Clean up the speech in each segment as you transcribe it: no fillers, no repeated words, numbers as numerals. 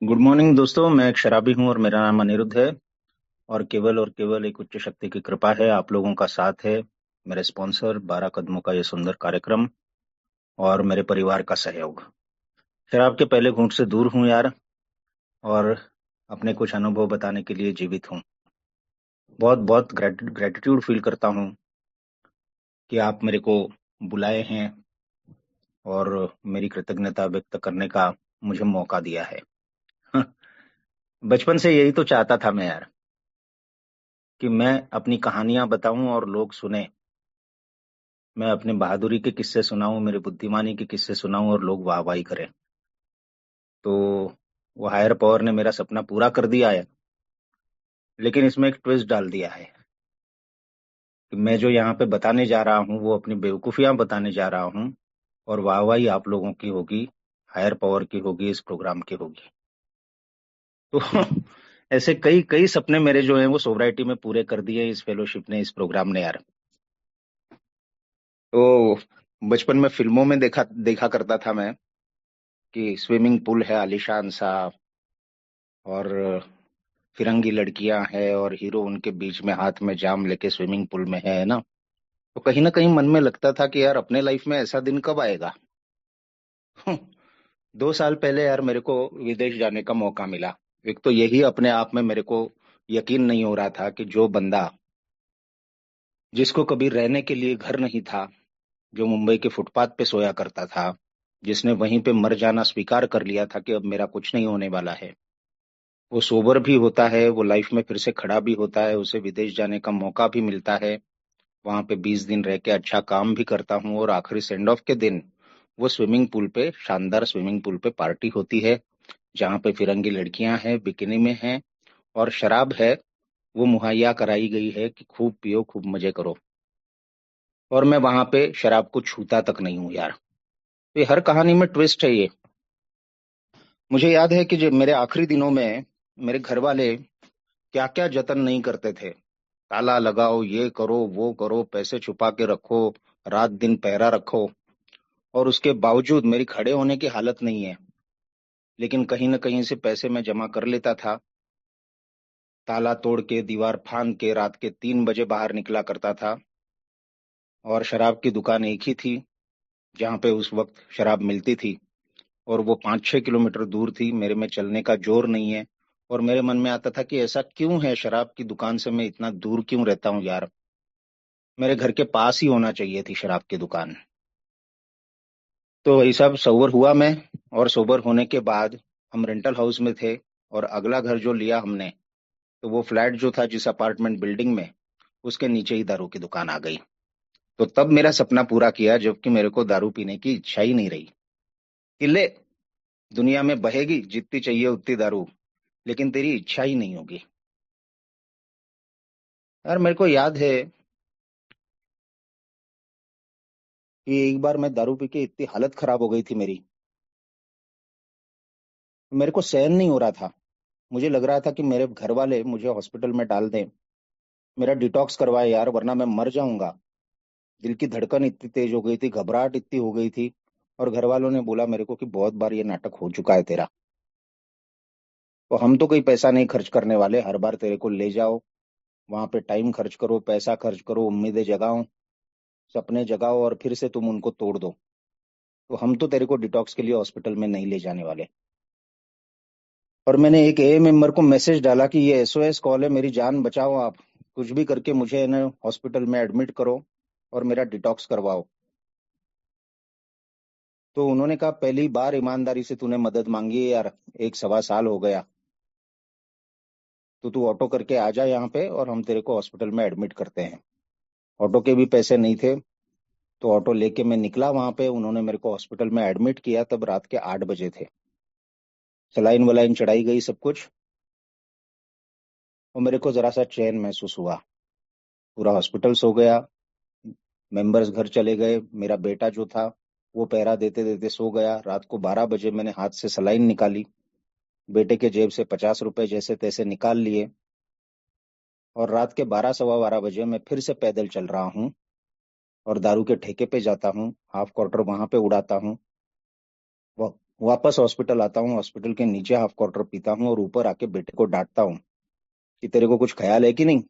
Good morning दोस्तों। मैं एक शराबी हूँ और मेरा नाम अनिरुद्ध है। और केवल एक उच्च शक्ति की कृपा है, आप लोगों का साथ है, मेरे स्पॉन्सर 12 कदमों का ये सुंदर कार्यक्रम और मेरे परिवार का सहयोग। शराब के पहले घूंट से दूर हूँ यार। और अपने कुछ अनुभव बताने के लिए जीवित हूँ। बहुत बहुत ग्रेटिट्यूड फील करता हूँ कि आप मेरे को बुलाए हैं और मेरी कृतज्ञता व्यक्त करने का मुझे मौका दिया है। बचपन से यही तो चाहता था मैं यार, कि मैं अपनी कहानियां बताऊं और लोग सुने। मैं अपने बहादुरी के किस्से सुनाऊं, मेरे बुद्धिमानी के किस्से सुनाऊं और लोग वाहवाही करें। तो वो हायर पावर ने मेरा सपना पूरा कर दिया है, लेकिन इसमें एक ट्विस्ट डाल दिया है कि मैं जो यहाँ पे बताने जा रहा हूँ वो अपनी बेवकूफियां बताने जा रहा हूँ, और वाहवाही आप लोगों की होगी, हायर पावर की होगी, इस प्रोग्राम की होगी। तो ऐसे कई कई सपने मेरे जो हैं वो सोवराइटी में पूरे कर दिए इस फेलोशिप ने, इस प्रोग्राम ने यार। तो बचपन में फिल्मों में देखा देखा करता था मैं कि स्विमिंग पूल है आलीशान सा, और फिरंगी लड़कियां हैं और हीरो उनके बीच में हाथ में जाम लेके स्विमिंग पूल में है ना। तो कहीं ना कहीं मन में लगता था कि यार अपने लाइफ में ऐसा दिन कब आएगा। 2 साल पहले यार मेरे को विदेश जाने का मौका मिला। एक तो यही अपने आप में मेरे को यकीन नहीं हो रहा था कि जो बंदा, जिसको कभी रहने के लिए घर नहीं था, जो मुंबई के फुटपाथ पे सोया करता था, जिसने वहीं पे मर जाना स्वीकार कर लिया था कि अब मेरा कुछ नहीं होने वाला है, वो सोबर भी होता है, वो लाइफ में फिर से खड़ा भी होता है, उसे विदेश जाने का मौका भी मिलता है। वहां पे 20 दिन रह के अच्छा काम भी करता हूँ, और आखिरी सेंड ऑफ के दिन वो स्विमिंग पूल पे, शानदार स्विमिंग पूल पे पार्टी होती है, जहाँ पे फिरंगी लड़कियां हैं, बिकिनी में हैं, और शराब है, वो मुहैया कराई गई है कि खूब पियो खूब मजे करो। और मैं वहां पे शराब को छूता तक नहीं हूँ यार। तो ये हर कहानी में ट्विस्ट है ये। मुझे याद है कि जब मेरे आखिरी दिनों में मेरे घर वाले क्या क्या जतन नहीं करते थे। ताला लगाओ, ये करो वो करो, पैसे छुपा के रखो, रात दिन पहरा रखो। और उसके बावजूद मेरी खड़े होने की हालत नहीं है, लेकिन कहीं ना कहीं से पैसे मैं जमा कर लेता था। ताला तोड़ के, दीवार फांद के रात के 3 बजे बाहर निकला करता था। और शराब की दुकान एक ही थी जहाँ पे उस वक्त शराब मिलती थी, और वो 5-6 किलोमीटर दूर थी। मेरे में चलने का जोर नहीं है। और मेरे मन में आता था कि ऐसा क्यों है, शराब की दुकान से मैं इतना दूर क्यों रहता हूँ यार। मेरे घर के पास ही होना चाहिए थी शराब की दुकान। तो वही सब सोबर हुआ मैं। और सोबर होने के बाद हम रेंटल हाउस में थे, और अगला घर जो लिया हमने, तो वो फ्लैट जो था जिस अपार्टमेंट बिल्डिंग में, उसके नीचे ही दारू की दुकान आ गई। तो तब मेरा सपना पूरा किया, जबकि मेरे को दारू पीने की इच्छा ही नहीं रही। कि ले, दुनिया में बहेगी जितनी चाहिए उतनी दारू, लेकिन तेरी इच्छा ही नहीं होगी। यार मेरे को याद है कि एक बार मैं दारू पी के इतनी हालत खराब हो गई थी मेरी, मेरे को सहन नहीं हो रहा था। मुझे लग रहा था कि मेरे घर वाले मुझे हॉस्पिटल में डाल दें, मेरा डिटॉक्स करवाए यार, वरना मैं मर जाऊंगा। दिल की धड़कन इतनी तेज हो गई थी, घबराहट इतनी हो गई थी। और घर वालों ने बोला मेरे को कि बहुत बार ये नाटक हो चुका है तेरा, तो हम तो कोई पैसा नहीं खर्च करने वाले, हर बार तेरे को ले जाओ, वहां पे टाइम खर्च करो, पैसा खर्च करो, उम्मीदें जगाओ, सपने जगाओ, और फिर से तुम उनको तोड़ दो। तो हम तो तेरे को डिटॉक्स के लिए हॉस्पिटल में नहीं ले जाने वाले। और मैंने एक ए मेंबर को मैसेज डाला कि ये एसओएस कॉल है, मेरी जान बचाओ आप, कुछ भी करके मुझे ना हॉस्पिटल में एडमिट करो और मेरा डिटॉक्स करवाओ। तो उन्होंने कहा पहली बार ईमानदारी से तूने मदद मांगी है यार, 1 सवा साल हो गया, तो तू ऑटो करके आ जा यहाँ पे और हम तेरे को हॉस्पिटल में एडमिट करते हैं। ऑटो के भी पैसे नहीं थे, तो ऑटो लेके मैं निकला वहां पे, उन्होंने मेरे को हॉस्पिटल में एडमिट किया, तब रात के 8 बजे थे। सलाइन वलाइन चढ़ाई गई सब कुछ, और मेरे को जरा सा चैन महसूस हुआ। पूरा हॉस्पिटल सो गया, मेंबर्स घर चले गए, मेरा बेटा जो था वो पहरा देते देते सो गया। रात को 12 बजे मैंने हाथ से सलाइन निकाली, बेटे के जेब से 50 रुपए जैसे तैसे निकाल लिए, और रात के 12 सवा 12 बजे मैं फिर से पैदल चल रहा हूँ, और दारू के ठेके पे जाता हूँ, हाफ क्वार्टर वहां पे उड़ाता हूँ। वापस हॉस्पिटल आता हूँ, हॉस्पिटल के नीचे हाफ क्वार्टर पीता हूँ और ऊपर आके बेटे को डांटता हूँ कि तेरे को कुछ ख्याल है कि नहीं,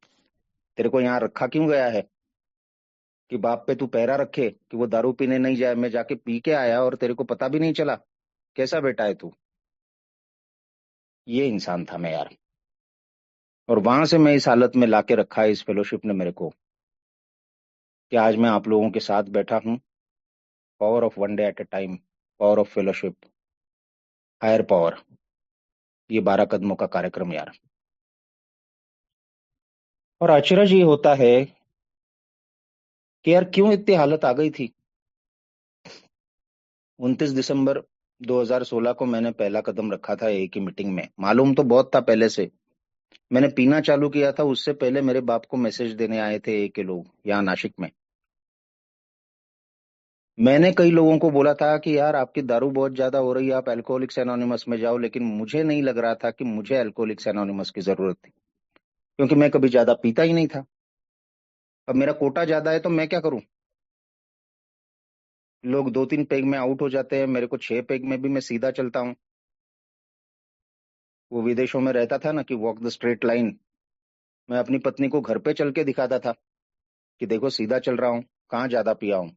तेरे को यहाँ रखा क्यों गया है कि बाप पे तू पहरा रखे कि वो दारू पीने नहीं जाए, मैं जाके पी के आया और तेरे को पता भी नहीं चला। कैसा बेटा है तू? ये इंसान था मैं यार। और वहां से मैं इस हालत में लाके रखा है इस फेलोशिप ने मेरे को, कि आज मैं आप लोगों के साथ बैठा हूँ। Power of one day at a time, power of fellowship, higher power, ये 12 कदमों का कार्यक्रम यार। और अचरज ये होता है कि यार क्यों इतनी हालत आ गई थी। 29 दिसंबर 2016 को मैंने पहला कदम रखा था एक ही मीटिंग में। मालूम तो बहुत था पहले से, मैंने पीना चालू किया था उससे पहले मेरे बाप को मैसेज देने आए थे एक के लोग यहाँ नासिक में। मैंने कई लोगों को बोला था कि यार आपकी दारू बहुत ज्यादा हो रही है, आप अल्कोहलिक्स एनोनिमस में जाओ, लेकिन मुझे नहीं लग रहा था कि मुझे अल्कोहलिक्स एनोनिमस की जरूरत थी, क्योंकि मैं कभी ज्यादा पीता ही नहीं था। अब मेरा कोटा ज्यादा है तो मैं क्या करूं? लोग 2-3 पेग में आउट हो जाते हैं, मेरे को 6 पेग में भी मैं सीधा चलता हूँ। वो विदेशों में रहता था ना कि वॉक द स्ट्रेट लाइन, मैं अपनी पत्नी को घर पे चल के दिखाता था कि देखो सीधा चल रहा हूँ, कहाँ ज्यादा पिया हूँ।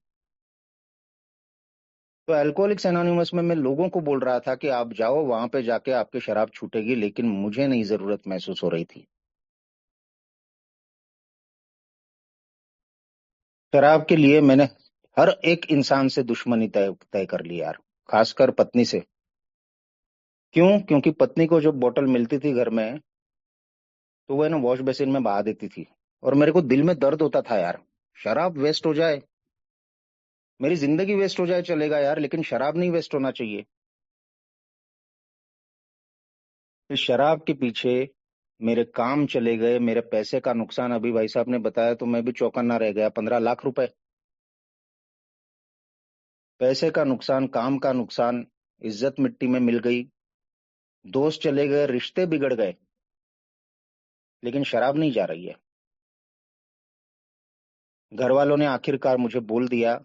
तो अल्कोहलिक्स एनोनिमस में मैं लोगों को बोल रहा था कि आप जाओ वहां पे, जाके आपकी शराब छूटेगी, लेकिन मुझे नहीं जरूरत महसूस हो रही थी। शराब के लिए मैंने हर एक इंसान से दुश्मनी तय तय कर ली यार, खासकर पत्नी से। क्यों? क्योंकि पत्नी को जो बोतल मिलती थी घर में, तो वो है ना वॉश बेसिन में बहा देती थी। और मेरे को दिल में दर्द होता था यार, शराब वेस्ट हो जाए, मेरी जिंदगी वेस्ट हो जाए चलेगा यार, लेकिन शराब नहीं वेस्ट होना चाहिए। इस शराब के पीछे मेरे काम चले गए, मेरे पैसे का नुकसान अभी भाई साहब ने बताया तो मैं भी चौकन्ना रह गया, 15 लाख रुपए। पैसे का नुकसान, काम का नुकसान, इज्जत मिट्टी में मिल गई, दोस्त चले गए, रिश्ते बिगड़ गए, लेकिन शराब नहीं जा रही है। घर वालों ने आखिरकार मुझे बोल दिया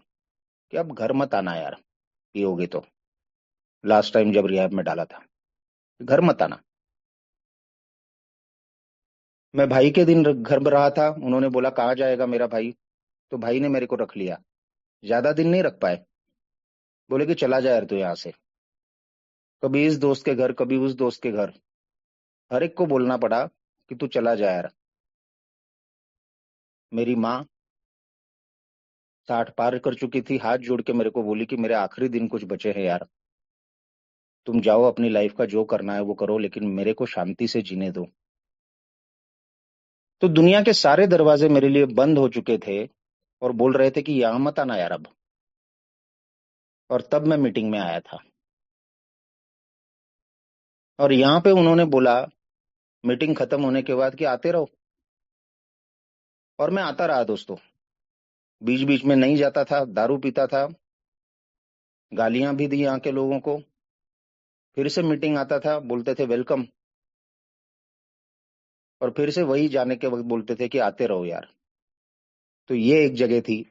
कि अब घर मत आना यार, पियोगे तो। लास्ट टाइम जब रिहैब में डाला था, घर मत आना। मैं भाई के दिन घर में रहा था, उन्होंने बोला कहाँ जाएगा मेरा भाई, तो भाई ने मेरे को रख लिया। ज्यादा दिन नहीं रख पाए, बोले कि चला जा यार तू यहाँ से। कभी इस दोस्त के घर, कभी उस दोस्त के घर, हर एक को बोलना पड़ा कि तू चला जा यार। मेरी माँ 60 पार कर चुकी थी, हाथ जोड़ के मेरे को बोली कि मेरे आखिरी दिन कुछ बचे हैं यार, तुम जाओ अपनी लाइफ का जो करना है वो करो, लेकिन मेरे को शांति से जीने दो। तो दुनिया के सारे दरवाजे मेरे लिए बंद हो चुके थे और बोल रहे थे कि यहां मत आना यार अब। और तब मैं मीटिंग में आया था, और यहाँ पे उन्होंने बोला मीटिंग खत्म होने के बाद कि आते रहो। और मैं आता रहा दोस्तों, बीच बीच में नहीं जाता था, दारू पीता था, गालियां भी दी यहाँ के लोगों को। फिर से मीटिंग आता था, बोलते थे वेलकम, और फिर से वही जाने के वक्त बोलते थे कि आते रहो यार। तो ये एक जगह थी।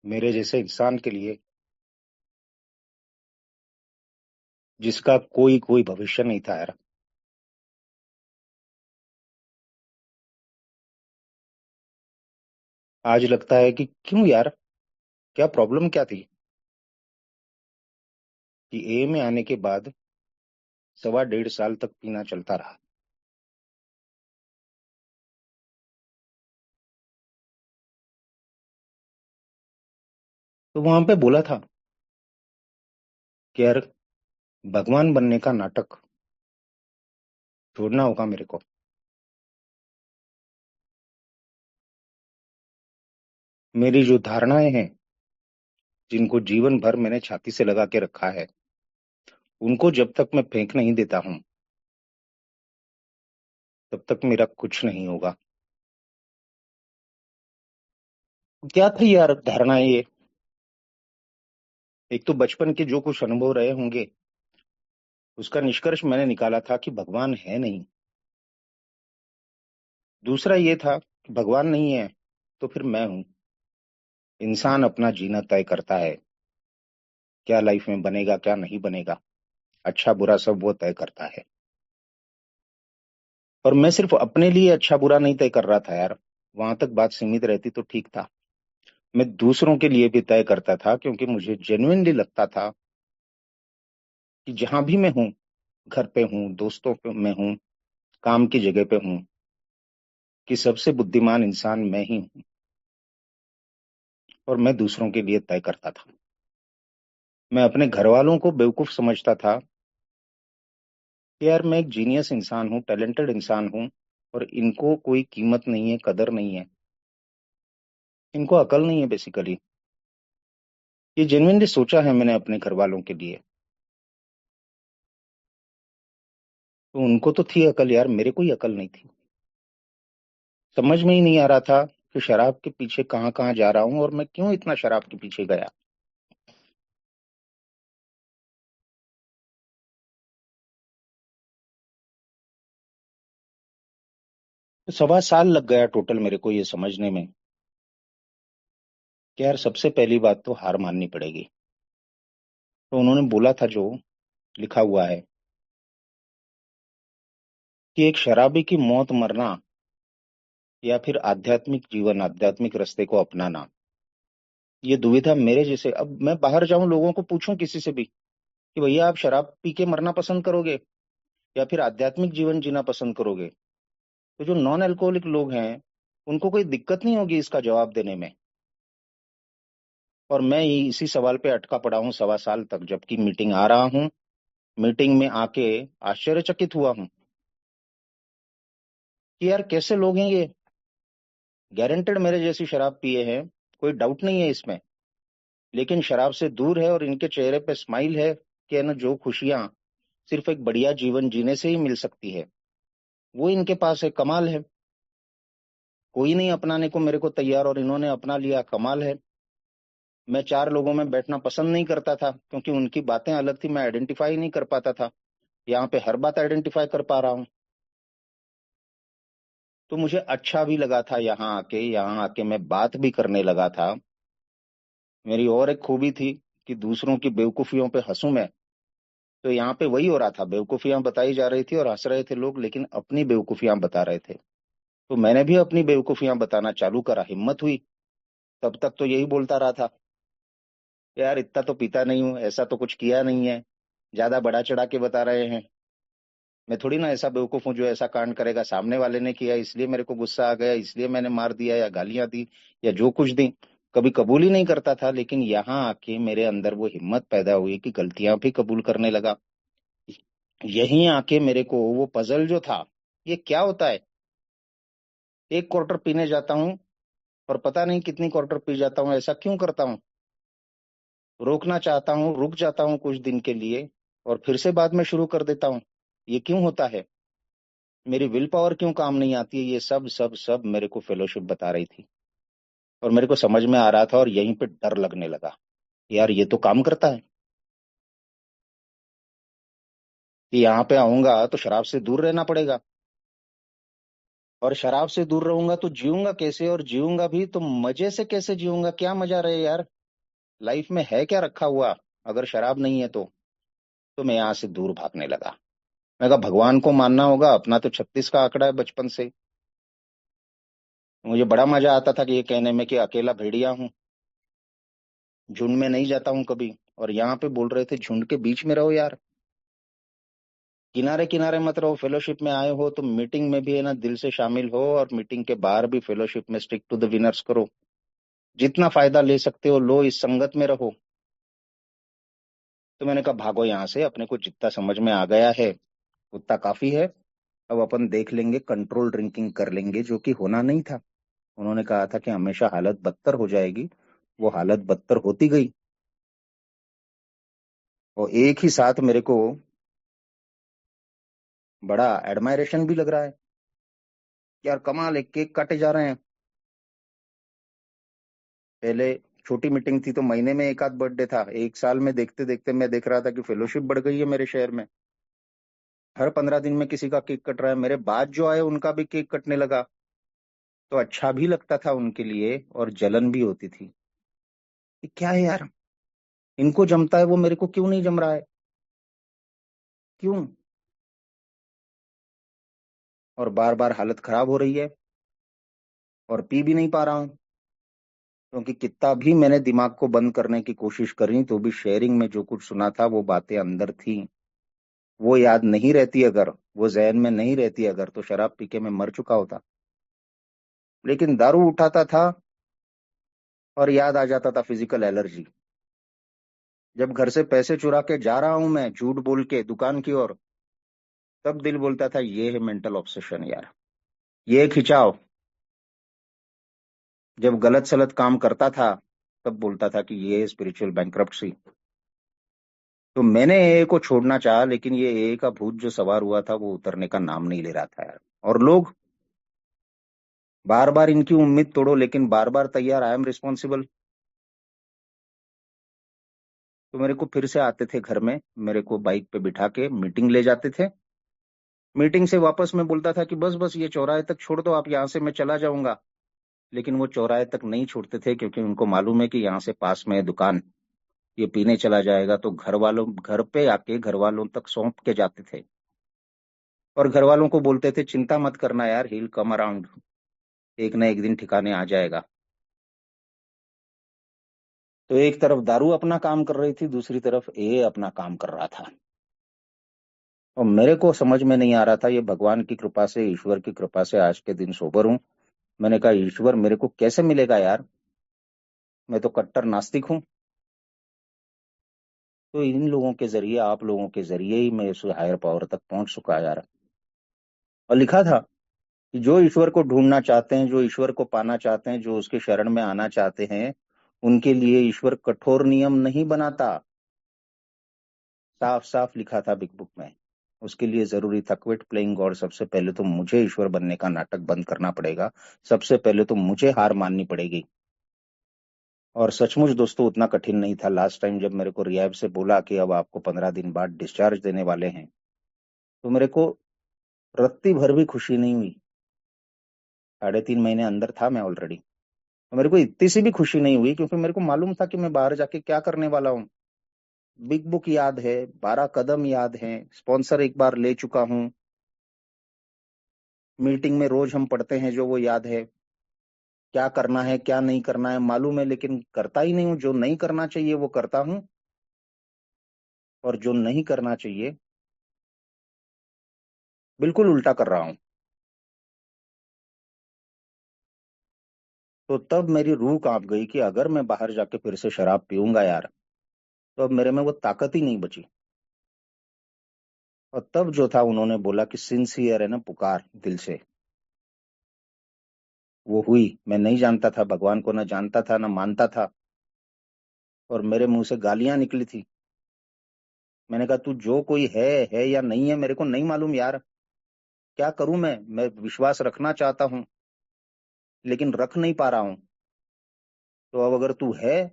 मेरे जैसे इंसान के लिए, जिसका कोई कोई भविष्य नहीं था यार। आज लगता है कि क्यों यार, क्या प्रॉब्लम क्या थी कि ए में आने के बाद 1.25 साल तक पीना चलता रहा। तो वहां पे बोला था कि यार भगवान बनने का नाटक छोड़ना होगा मेरे को। मेरी जो धारणाएं हैं, जिनको जीवन भर मैंने छाती से लगा के रखा है, उनको जब तक मैं फेंक नहीं देता हूं, तब तक मेरा कुछ नहीं होगा। क्या थी यार धारणाएं ये? एक तो बचपन के जो कुछ अनुभव रहे होंगे, उसका निष्कर्ष मैंने निकाला था कि भगवान है नहीं। दूसरा ये था कि भगवान नहीं है तो फिर मैं हूं। इंसान अपना जीना तय करता है, क्या लाइफ में बनेगा क्या नहीं बनेगा, अच्छा बुरा सब वो तय करता है। और मैं सिर्फ अपने लिए अच्छा बुरा नहीं तय कर रहा था यार, वहां तक बात सीमित रहती तो ठीक था। मैं दूसरों के लिए भी तय करता था, क्योंकि मुझे जेन्युइनली लगता था कि जहां भी मैं हूँ, घर पे हूँ, दोस्तों पे मैं हूँ, काम की जगह पे हूँ, कि सबसे बुद्धिमान इंसान मैं ही हूँ। और मैं दूसरों के लिए तय करता था। मैं अपने घर वालों को बेवकूफ समझता था कि यार मैं एक जीनियस इंसान हूँ, टैलेंटेड इंसान हूँ, और इनको कोई कीमत नहीं है, कदर नहीं है, इनको अकल नहीं है बेसिकली। ये जेन्युइनली सोचा है मैंने अपने घर वालों के लिए। तो उनको तो थी अकल यार, मेरे को ही अकल नहीं थी। समझ में ही नहीं आ रहा था कि शराब के पीछे कहाँ कहाँ जा रहा हूँ, और मैं क्यों इतना शराब के पीछे गया। तो 1.25 साल लग गया टोटल मेरे को ये समझने में कि यार सबसे पहली बात तो हार माननी पड़ेगी। तो उन्होंने बोला था जो लिखा हुआ है कि एक शराबी की मौत मरना, या फिर आध्यात्मिक जीवन, आध्यात्मिक रास्ते को अपनाना, ये दुविधा मेरे जैसे, अब मैं बाहर जाऊं, लोगों को पूछूं किसी से भी कि भैया आप शराब पी के मरना पसंद करोगे या फिर आध्यात्मिक जीवन जीना पसंद करोगे, तो जो नॉन अल्कोहलिक लोग हैं उनको कोई दिक्कत नहीं होगी इसका जवाब देने में। और मैं इसी सवाल पे अटका पड़ा हूं 1.25 साल तक, जबकि मीटिंग आ रहा हूं, मीटिंग में आके आश्चर्यचकित हुआ हूं कि यार कैसे लोग हैं ये, गारंटेड मेरे जैसी शराब पिए हैं, कोई डाउट नहीं है इसमें, लेकिन शराब से दूर है, और इनके चेहरे पे स्माइल है कि है ना, जो खुशियां सिर्फ एक बढ़िया जीवन जीने से ही मिल सकती है वो इनके पास है। कमाल है, कोई नहीं अपनाने को मेरे को तैयार, और इन्होंने अपना लिया, कमाल है। मैं 4 लोगों में बैठना पसंद नहीं करता था, क्योंकि उनकी बातें अलग थी, मैं आइडेंटिफाई नहीं कर पाता था। यहाँ पे हर बात आइडेंटिफाई कर पा रहा हूँ। तो मुझे अच्छा भी लगा था यहाँ आके मैं बात भी करने लगा था। मेरी और एक खूबी थी कि दूसरों की बेवकूफियों पे हंसूं मैं। तो यहाँ पे वही हो रहा था, बेवकूफियां बताई जा रही थी और हंस रहे थे लोग, लेकिन अपनी बेवकूफियां बता रहे थे। तो मैंने भी अपनी बेवकूफियां बताना चालू करा, हिम्मत हुई। तब तक तो यही बोलता रहा था, यार इतना तो पीता नहीं हूँ, ऐसा तो कुछ किया नहीं है, ज्यादा बढ़ा चढ़ा के बता रहे हैं। मैं थोड़ी ना ऐसा बेवकूफ हूँ जो ऐसा कांड करेगा, सामने वाले ने किया इसलिए मेरे को गुस्सा आ गया, इसलिए मैंने मार दिया या गालियां दी या जो कुछ दी। कभी कबूल ही नहीं करता था, लेकिन यहाँ आके मेरे अंदर वो हिम्मत पैदा हुई कि गलतियां भी कबूल करने लगा। यहीं आके मेरे को वो पजल जो था, ये क्या होता है, एक क्वार्टर पीने जाता हूँ और पता नहीं कितनी क्वार्टर पी जाता हूँ, ऐसा क्यों करता हूँ। रोकना चाहता हूँ, रुक जाता हूँ कुछ दिन के लिए, और फिर से बाद में शुरू कर देता हूँ। ये क्यों होता है, मेरी विल पावर क्यों काम नहीं आती है, ये सब सब सब मेरे को फेलोशिप बता रही थी। और मेरे को समझ में आ रहा था, और यहीं पे डर लगने लगा, यार ये तो काम करता है, कि यहाँ पे आऊंगा तो शराब से दूर रहना पड़ेगा, और शराब से दूर रहूंगा तो जीऊंगा कैसे, और जीऊंगा भी तो मजे से कैसे जीऊंगा, क्या मजा रहे यार, लाइफ में है क्या रखा हुआ अगर शराब नहीं है तो मैं यहाँ से दूर भागने लगा। मैं कहा भगवान को मानना होगा, अपना तो 36 का आंकड़ा है बचपन से। मुझे बड़ा मजा आता था कि ये कहने में कि अकेला भेड़िया हूँ, झुंड में नहीं जाता हूँ कभी। और यहाँ पे बोल रहे थे झुंड के बीच में रहो यार, किनारे किनारे मत रहो, फेलोशिप में आए हो तो मीटिंग में भी है ना दिल से शामिल हो, और मीटिंग के बाहर भी फेलोशिप में स्टिक टू द विनर्स करो, जितना फायदा ले सकते हो लो, इस संगत में रहो। तो मैंने कहा भागो यहाँ से, अपने को जितना समझ में आ गया है उतना काफी है, अब अपन देख लेंगे, कंट्रोल ड्रिंकिंग कर लेंगे, जो कि होना नहीं था। उन्होंने कहा था कि हमेशा हालत बदतर हो जाएगी, वो हालत बदतर होती गई। और एक ही साथ मेरे को बड़ा एडमायरेशन भी लग रहा है, यार कमाल है, केक काटे जा रहे हैं। पहले छोटी मीटिंग थी तो महीने में एक आध बर्थडे था, एक साल में देखते देखते मैं देख रहा था कि फेलोशिप बढ़ गई है मेरे शहर में। हर 15 दिन में किसी का केक कट रहा है, मेरे बाद जो आए उनका भी केक कटने लगा। तो अच्छा भी लगता था उनके लिए और जलन भी होती थी कि क्या है यार, इनको जमता है वो मेरे को क्यों नहीं जम रहा है, क्यों। और बार बार हालत खराब हो रही है और पी भी नहीं पा रहा हूं, क्योंकि कितना भी मैंने दिमाग को बंद करने की कोशिश करी तो भी शेयरिंग में जो कुछ सुना था वो बातें अंदर थी। वो याद नहीं रहती अगर, वो जहन में नहीं रहती अगर, तो शराब पी के मैं मर चुका होता। लेकिन दारू उठाता था और याद आ जाता था फिजिकल एलर्जी। जब घर से पैसे चुरा के जा रहा हूं मैं झूठ बोल के दुकान की ओर, तब दिल बोलता था ये है मेंटल ऑब्सेशन यार, ये है खिंचाव। जब गलत सलत काम करता था तब बोलता था कि ये है स्पिरिचुअल बैंक्रप्सी। तो मैंने ए को छोड़ना चाहा, लेकिन ये ए का भूत जो सवार हुआ था वो उतरने का नाम नहीं ले रहा था यार। और लोग बार बार इनकी उम्मीद तोड़ो, लेकिन बार बार तैयार, आई एम रिस्पॉन्सिबल। तो मेरे को फिर से आते थे घर में, मेरे को बाइक पे बिठा के मीटिंग ले जाते थे। मीटिंग से वापस मैं बोलता था कि बस बस ये चौराहे तक छोड़ दो आप, यहाँ से मैं चला जाऊंगा। लेकिन वो चौराहे तक नहीं छोड़ते थे, क्योंकि उनको मालूम है कि यहाँ से पास में है दुकान, ये पीने चला जाएगा। तो घर वालों, घर पे आके घर वालों तक सौंप के जाते थे और घर वालों को बोलते थे चिंता मत करना यार, ही विल कम अराउंड, एक ना एक दिन ठिकाने आ जाएगा। तो एक तरफ दारू अपना काम कर रही थी, दूसरी तरफ ए अपना काम कर रहा था। और मेरे को समझ में नहीं आ रहा था, ये भगवान की कृपा से, ईश्वर की कृपा से आज के दिन सोबर हूं। मैंने कहा ईश्वर मेरे को कैसे मिलेगा यार, मैं तो कट्टर नास्तिक हूँ। तो इन लोगों के जरिए, आप लोगों के जरिए ही मैं उस हायर पावर तक पहुंच चुका यार। और लिखा था कि जो ईश्वर को ढूंढना चाहते हैं, जो ईश्वर को पाना चाहते हैं, जो उसके शरण में आना चाहते हैं, उनके लिए ईश्वर कठोर नियम नहीं बनाता। साफ साफ लिखा था बिग बुक में। उसके लिए जरूरी था क्विट प्लेइंग गॉड। सबसे पहले तो मुझे ईश्वर बनने का नाटक बंद करना पड़ेगा, सबसे पहले तो मुझे हार माननी पड़ेगी। और सचमुच दोस्तों उतना कठिन नहीं था। लास्ट टाइम जब मेरे को रिहैब से बोला कि अब आपको 15 दिन बाद डिस्चार्ज देने वाले हैं, तो मेरे को रत्ती भर भी खुशी नहीं हुई। 3.5 महीने अंदर था मैं ऑलरेडी। तो मेरे को इतनी सी भी खुशी नहीं हुई, क्योंकि मेरे को मालूम था कि मैं बाहर जाके क्या करने वाला हूँ। बिग बुक याद है, 12 कदम याद है, स्पॉन्सर एक बार ले चुका हूँ, मीटिंग में रोज हम पढ़ते हैं जो वो याद है, क्या करना है क्या नहीं करना है मालूम है, लेकिन करता ही नहीं हूँ। जो नहीं करना चाहिए वो करता हूँ, और जो नहीं करना चाहिए बिल्कुल उल्टा कर रहा हूँ। तो तब मेरी रूह कांप गई कि अगर मैं बाहर जाके फिर से शराब पीऊंगा यार, तो अब मेरे में वो ताकत ही नहीं बची। और तब जो था उन्होंने बोला कि सिंसियर है ना पुकार दिल से, वो हुई। मैं नहीं जानता था भगवान को, ना जानता था ना मानता था, और मेरे मुंह से गालियां निकली थी। मैंने कहा तू जो कोई है या नहीं है मेरे को नहीं मालूम यार, क्या करूं मैं विश्वास रखना चाहता हूं लेकिन रख नहीं पा रहा हूं। तो अब अगर तू है,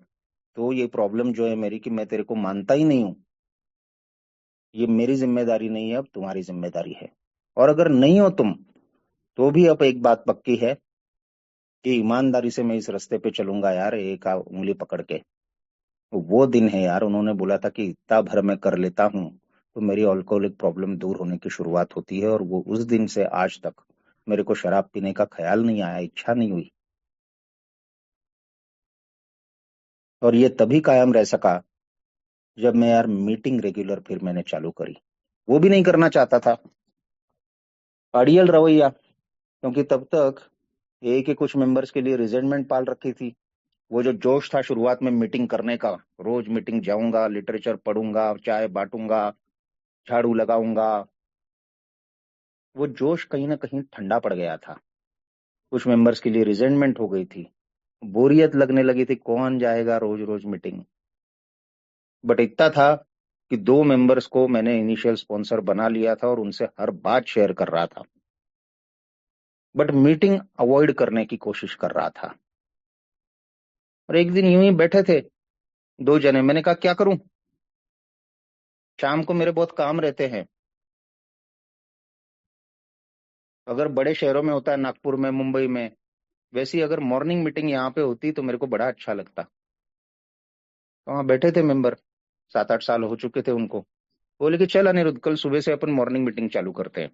तो ये प्रॉब्लम जो है मेरी कि मैं तेरे को मानता ही नहीं हूं, ये मेरी जिम्मेदारी नहीं है, अब तुम्हारी जिम्मेदारी है। और अगर नहीं हो तुम, तो भी अब एक बात पक्की है कि ईमानदारी से मैं इस रास्ते पे चलूंगा यार, एक उंगली पकड़ के। वो दिन है यार, उन्होंने बोला था कि इतना भर मैं कर लेता हूँ तो मेरी अल्कोहलिक प्रॉब्लम दूर होने की शुरुआत होती है। और वो उस दिन से आज तक मेरे को शराब पीने का ख्याल नहीं आया, इच्छा नहीं हुई। और ये तभी कायम रह सका जब मैं यार मीटिंग रेगुलर फिर मैंने चालू करी। वो भी नहीं करना चाहता था, अड़ियल रवैया, क्योंकि तब तक ए के कुछ मेंबर्स के लिए रिजेंटमेंट पाल रखी थी। वो जो जोश था शुरुआत में मीटिंग करने का, रोज मीटिंग जाऊंगा, लिटरेचर पढ़ूंगा, चाय बांटूंगा, झाड़ू लगाऊंगा, वो जोश कहीं ना कहीं ठंडा पड़ गया था। कुछ मेंबर्स के लिए रिजेंटमेंट हो गई थी, बोरियत लगने लगी थी, कौन जाएगा रोज रोज मीटिंग। बट इतना था कि 2 मेंबर्स को मैंने इनिशियल स्पॉन्सर बना लिया था और उनसे हर बात शेयर कर रहा था, बट मीटिंग अवॉइड करने की कोशिश कर रहा था। और एक दिन यूं ही बैठे थे 2 जने, मैंने कहा क्या करूं, शाम को मेरे बहुत काम रहते हैं, अगर बड़े शहरों में होता है, नागपुर में, मुंबई में, वैसी अगर मॉर्निंग मीटिंग यहाँ पे होती तो मेरे को बड़ा अच्छा लगता। तो वहाँ बैठे थे मेंबर, 7-8 साल हो चुके थे उनको। बोले कि चल अनिरुद्ध, कल सुबह से अपन मॉर्निंग मीटिंग चालू करते हैं।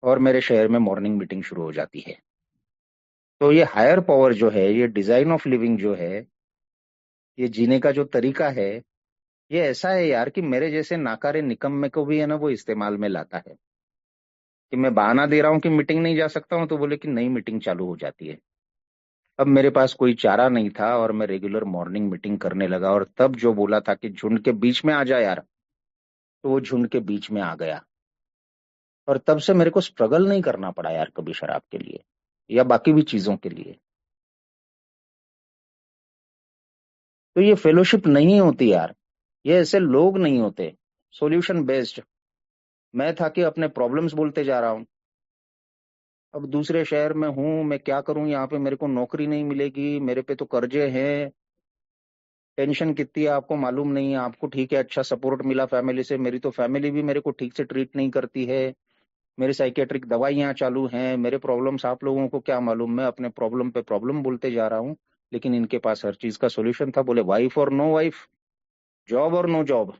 और मेरे शहर में मॉर्निंग मीटिंग शुरू हो जाती है। तो ये हायर पावर जो है, ये डिजाइन ऑफ लिविंग जो है, ये जीने का जो तरीका है, ये ऐसा है यार कि मेरे जैसे नाकारे निकम्मे को भी है ना, वो इस्तेमाल में लाता है। कि मैं बहाना दे रहा हूँ कि मीटिंग नहीं जा सकता हूँ, तो बोले कि नई मीटिंग चालू हो जाती है। अब मेरे पास कोई चारा नहीं था और मैं रेगुलर मॉर्निंग मीटिंग करने लगा, और तब जो बोला था कि झुंड के बीच में आ जा यार, तो वो झुंड के बीच में आ गया। और तब से मेरे को स्ट्रगल नहीं करना पड़ा यार कभी शराब के लिए या बाकी भी चीजों के लिए। तो ये फेलोशिप नहीं होती यार, ये ऐसे लोग नहीं होते। Solution based. मैं था कि अपने प्रॉब्लम्स बोलते जा रहा हूँ। अब दूसरे शहर में हूँ, मैं क्या करूँ, यहाँ पे मेरे को नौकरी नहीं मिलेगी, मेरे पे तो कर्जे हैं। टेंशन कितनी है आपको मालूम नहीं है। आपको ठीक है, अच्छा सपोर्ट मिला फैमिली से, मेरी तो फैमिली भी मेरे को ठीक से ट्रीट नहीं करती है। मेरी साइकेट्रिक दवाइयाँ चालू हैं, मेरे प्रॉब्लम्स आप लोगों को क्या मालूम। मैं अपने प्रॉब्लम पे प्रॉब्लम बोलते जा रहा हूँ, लेकिन इनके पास हर चीज का सोल्यूशन था। बोले वाइफ और नो वाइफ, जॉब और नो जॉब।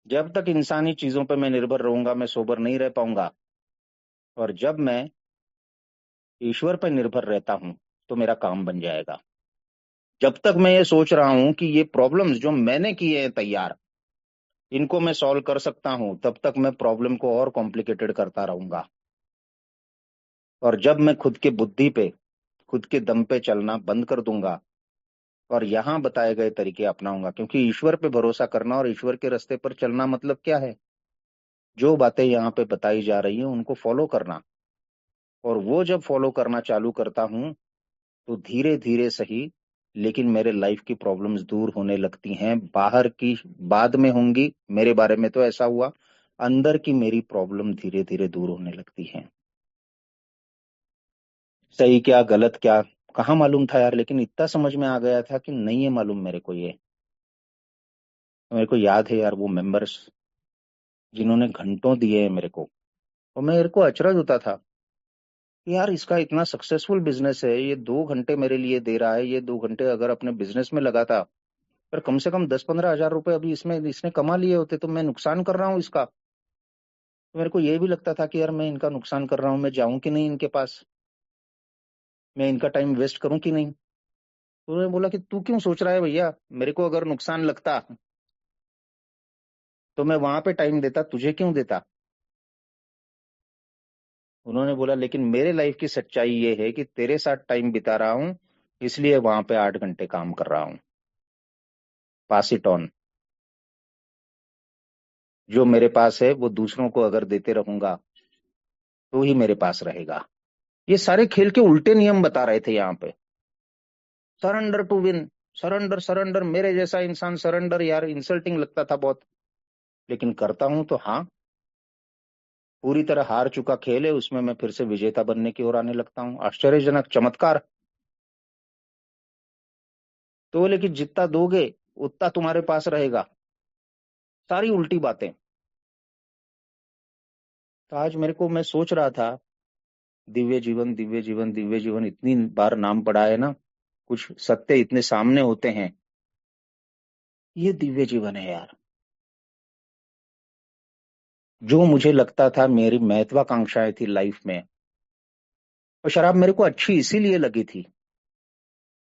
जब तक इंसानी चीजों पे मैं निर्भर रहूंगा, मैं सोबर नहीं रह पाऊंगा। और जब मैं ईश्वर पर निर्भर रहता हूं, तो मेरा काम बन जाएगा। जब तक मैं ये सोच रहा हूं कि ये प्रॉब्लम्स जो मैंने किए हैं तैयार, इनको मैं सॉल्व कर सकता हूं, तब तक मैं प्रॉब्लम को और कॉम्प्लिकेटेड करता रहूंगा। और जब मैं खुद के बुद्धि पे, खुद के दम पे चलना बंद कर दूंगा और यहाँ बताए गए तरीके अपनाऊंगा, क्योंकि ईश्वर पे भरोसा करना और ईश्वर के रास्ते पर चलना मतलब क्या है, जो बातें यहाँ पे बताई जा रही हैं उनको फॉलो करना। और वो जब फॉलो करना चालू करता हूँ, तो धीरे धीरे सही, लेकिन मेरे लाइफ की प्रॉब्लम्स दूर होने लगती हैं। बाहर की बाद में होंगी, मेरे बारे में तो ऐसा हुआ, अंदर की मेरी प्रॉब्लम धीरे धीरे दूर होने लगती है। सही क्या गलत क्या कहाँ मालूम था यार, लेकिन इतना समझ में आ गया था कि नहीं है मालूम मेरे को ये। मेरे को याद है यार वो मेंबर्स जिन्होंने घंटों दिए हैं मेरे को, और मेरे को अचरज होता था कि यार इसका इतना सक्सेसफुल बिजनेस है, ये 2 घंटे मेरे लिए दे रहा है, ये 2 घंटे अगर अपने बिजनेस में लगाता, पर कम से कम 10-15 हजार रुपए अभी इसमें इसने कमा लिए होते, तो मैं नुकसान कर रहा हूँ इसका। तो मेरे को ये भी लगता था कि यार मैं इनका नुकसान कर रहा हूँ, मैं जाऊं कि नहीं इनके पास, मैं इनका टाइम वेस्ट करूं कि नहीं। तो उन्होंने बोला कि तू क्यों सोच रहा है भैया, मेरे को अगर नुकसान लगता तो मैं वहां पे टाइम देता, तुझे क्यों देता। उन्होंने बोला लेकिन मेरे लाइफ की सच्चाई ये है कि तेरे साथ टाइम बिता रहा हूं, इसलिए वहां पे 8 घंटे काम कर रहा हूं। पास इट ऑन। जो मेरे पास है वो दूसरों को अगर देते रहूंगा, तो ही मेरे पास रहेगा। ये सारे खेल के उल्टे नियम बता रहे थे यहाँ पे। Surrender to win, surrender surrender, मेरे जैसा इंसान सरेंडर, यार इंसल्टिंग लगता था बहुत। लेकिन करता हूं तो हाँ, पूरी तरह हार चुका खेल है, उसमें मैं फिर से विजेता बनने की ओर आने लगता हूँ। आश्चर्यजनक चमत्कार। तो बोले कि जितना दोगे उतना तुम्हारे पास रहेगा। सारी उल्टी बातें। तो आज मेरे को, मैं सोच रहा था, दिव्य जीवन दिव्य जीवन दिव्य जीवन इतनी बार नाम पड़ा है ना, कुछ सत्य इतने सामने होते हैं, ये दिव्य जीवन है यार। जो मुझे लगता था मेरी महत्वाकांक्षाएं थी लाइफ में, और शराब मेरे को अच्छी इसीलिए लगी थी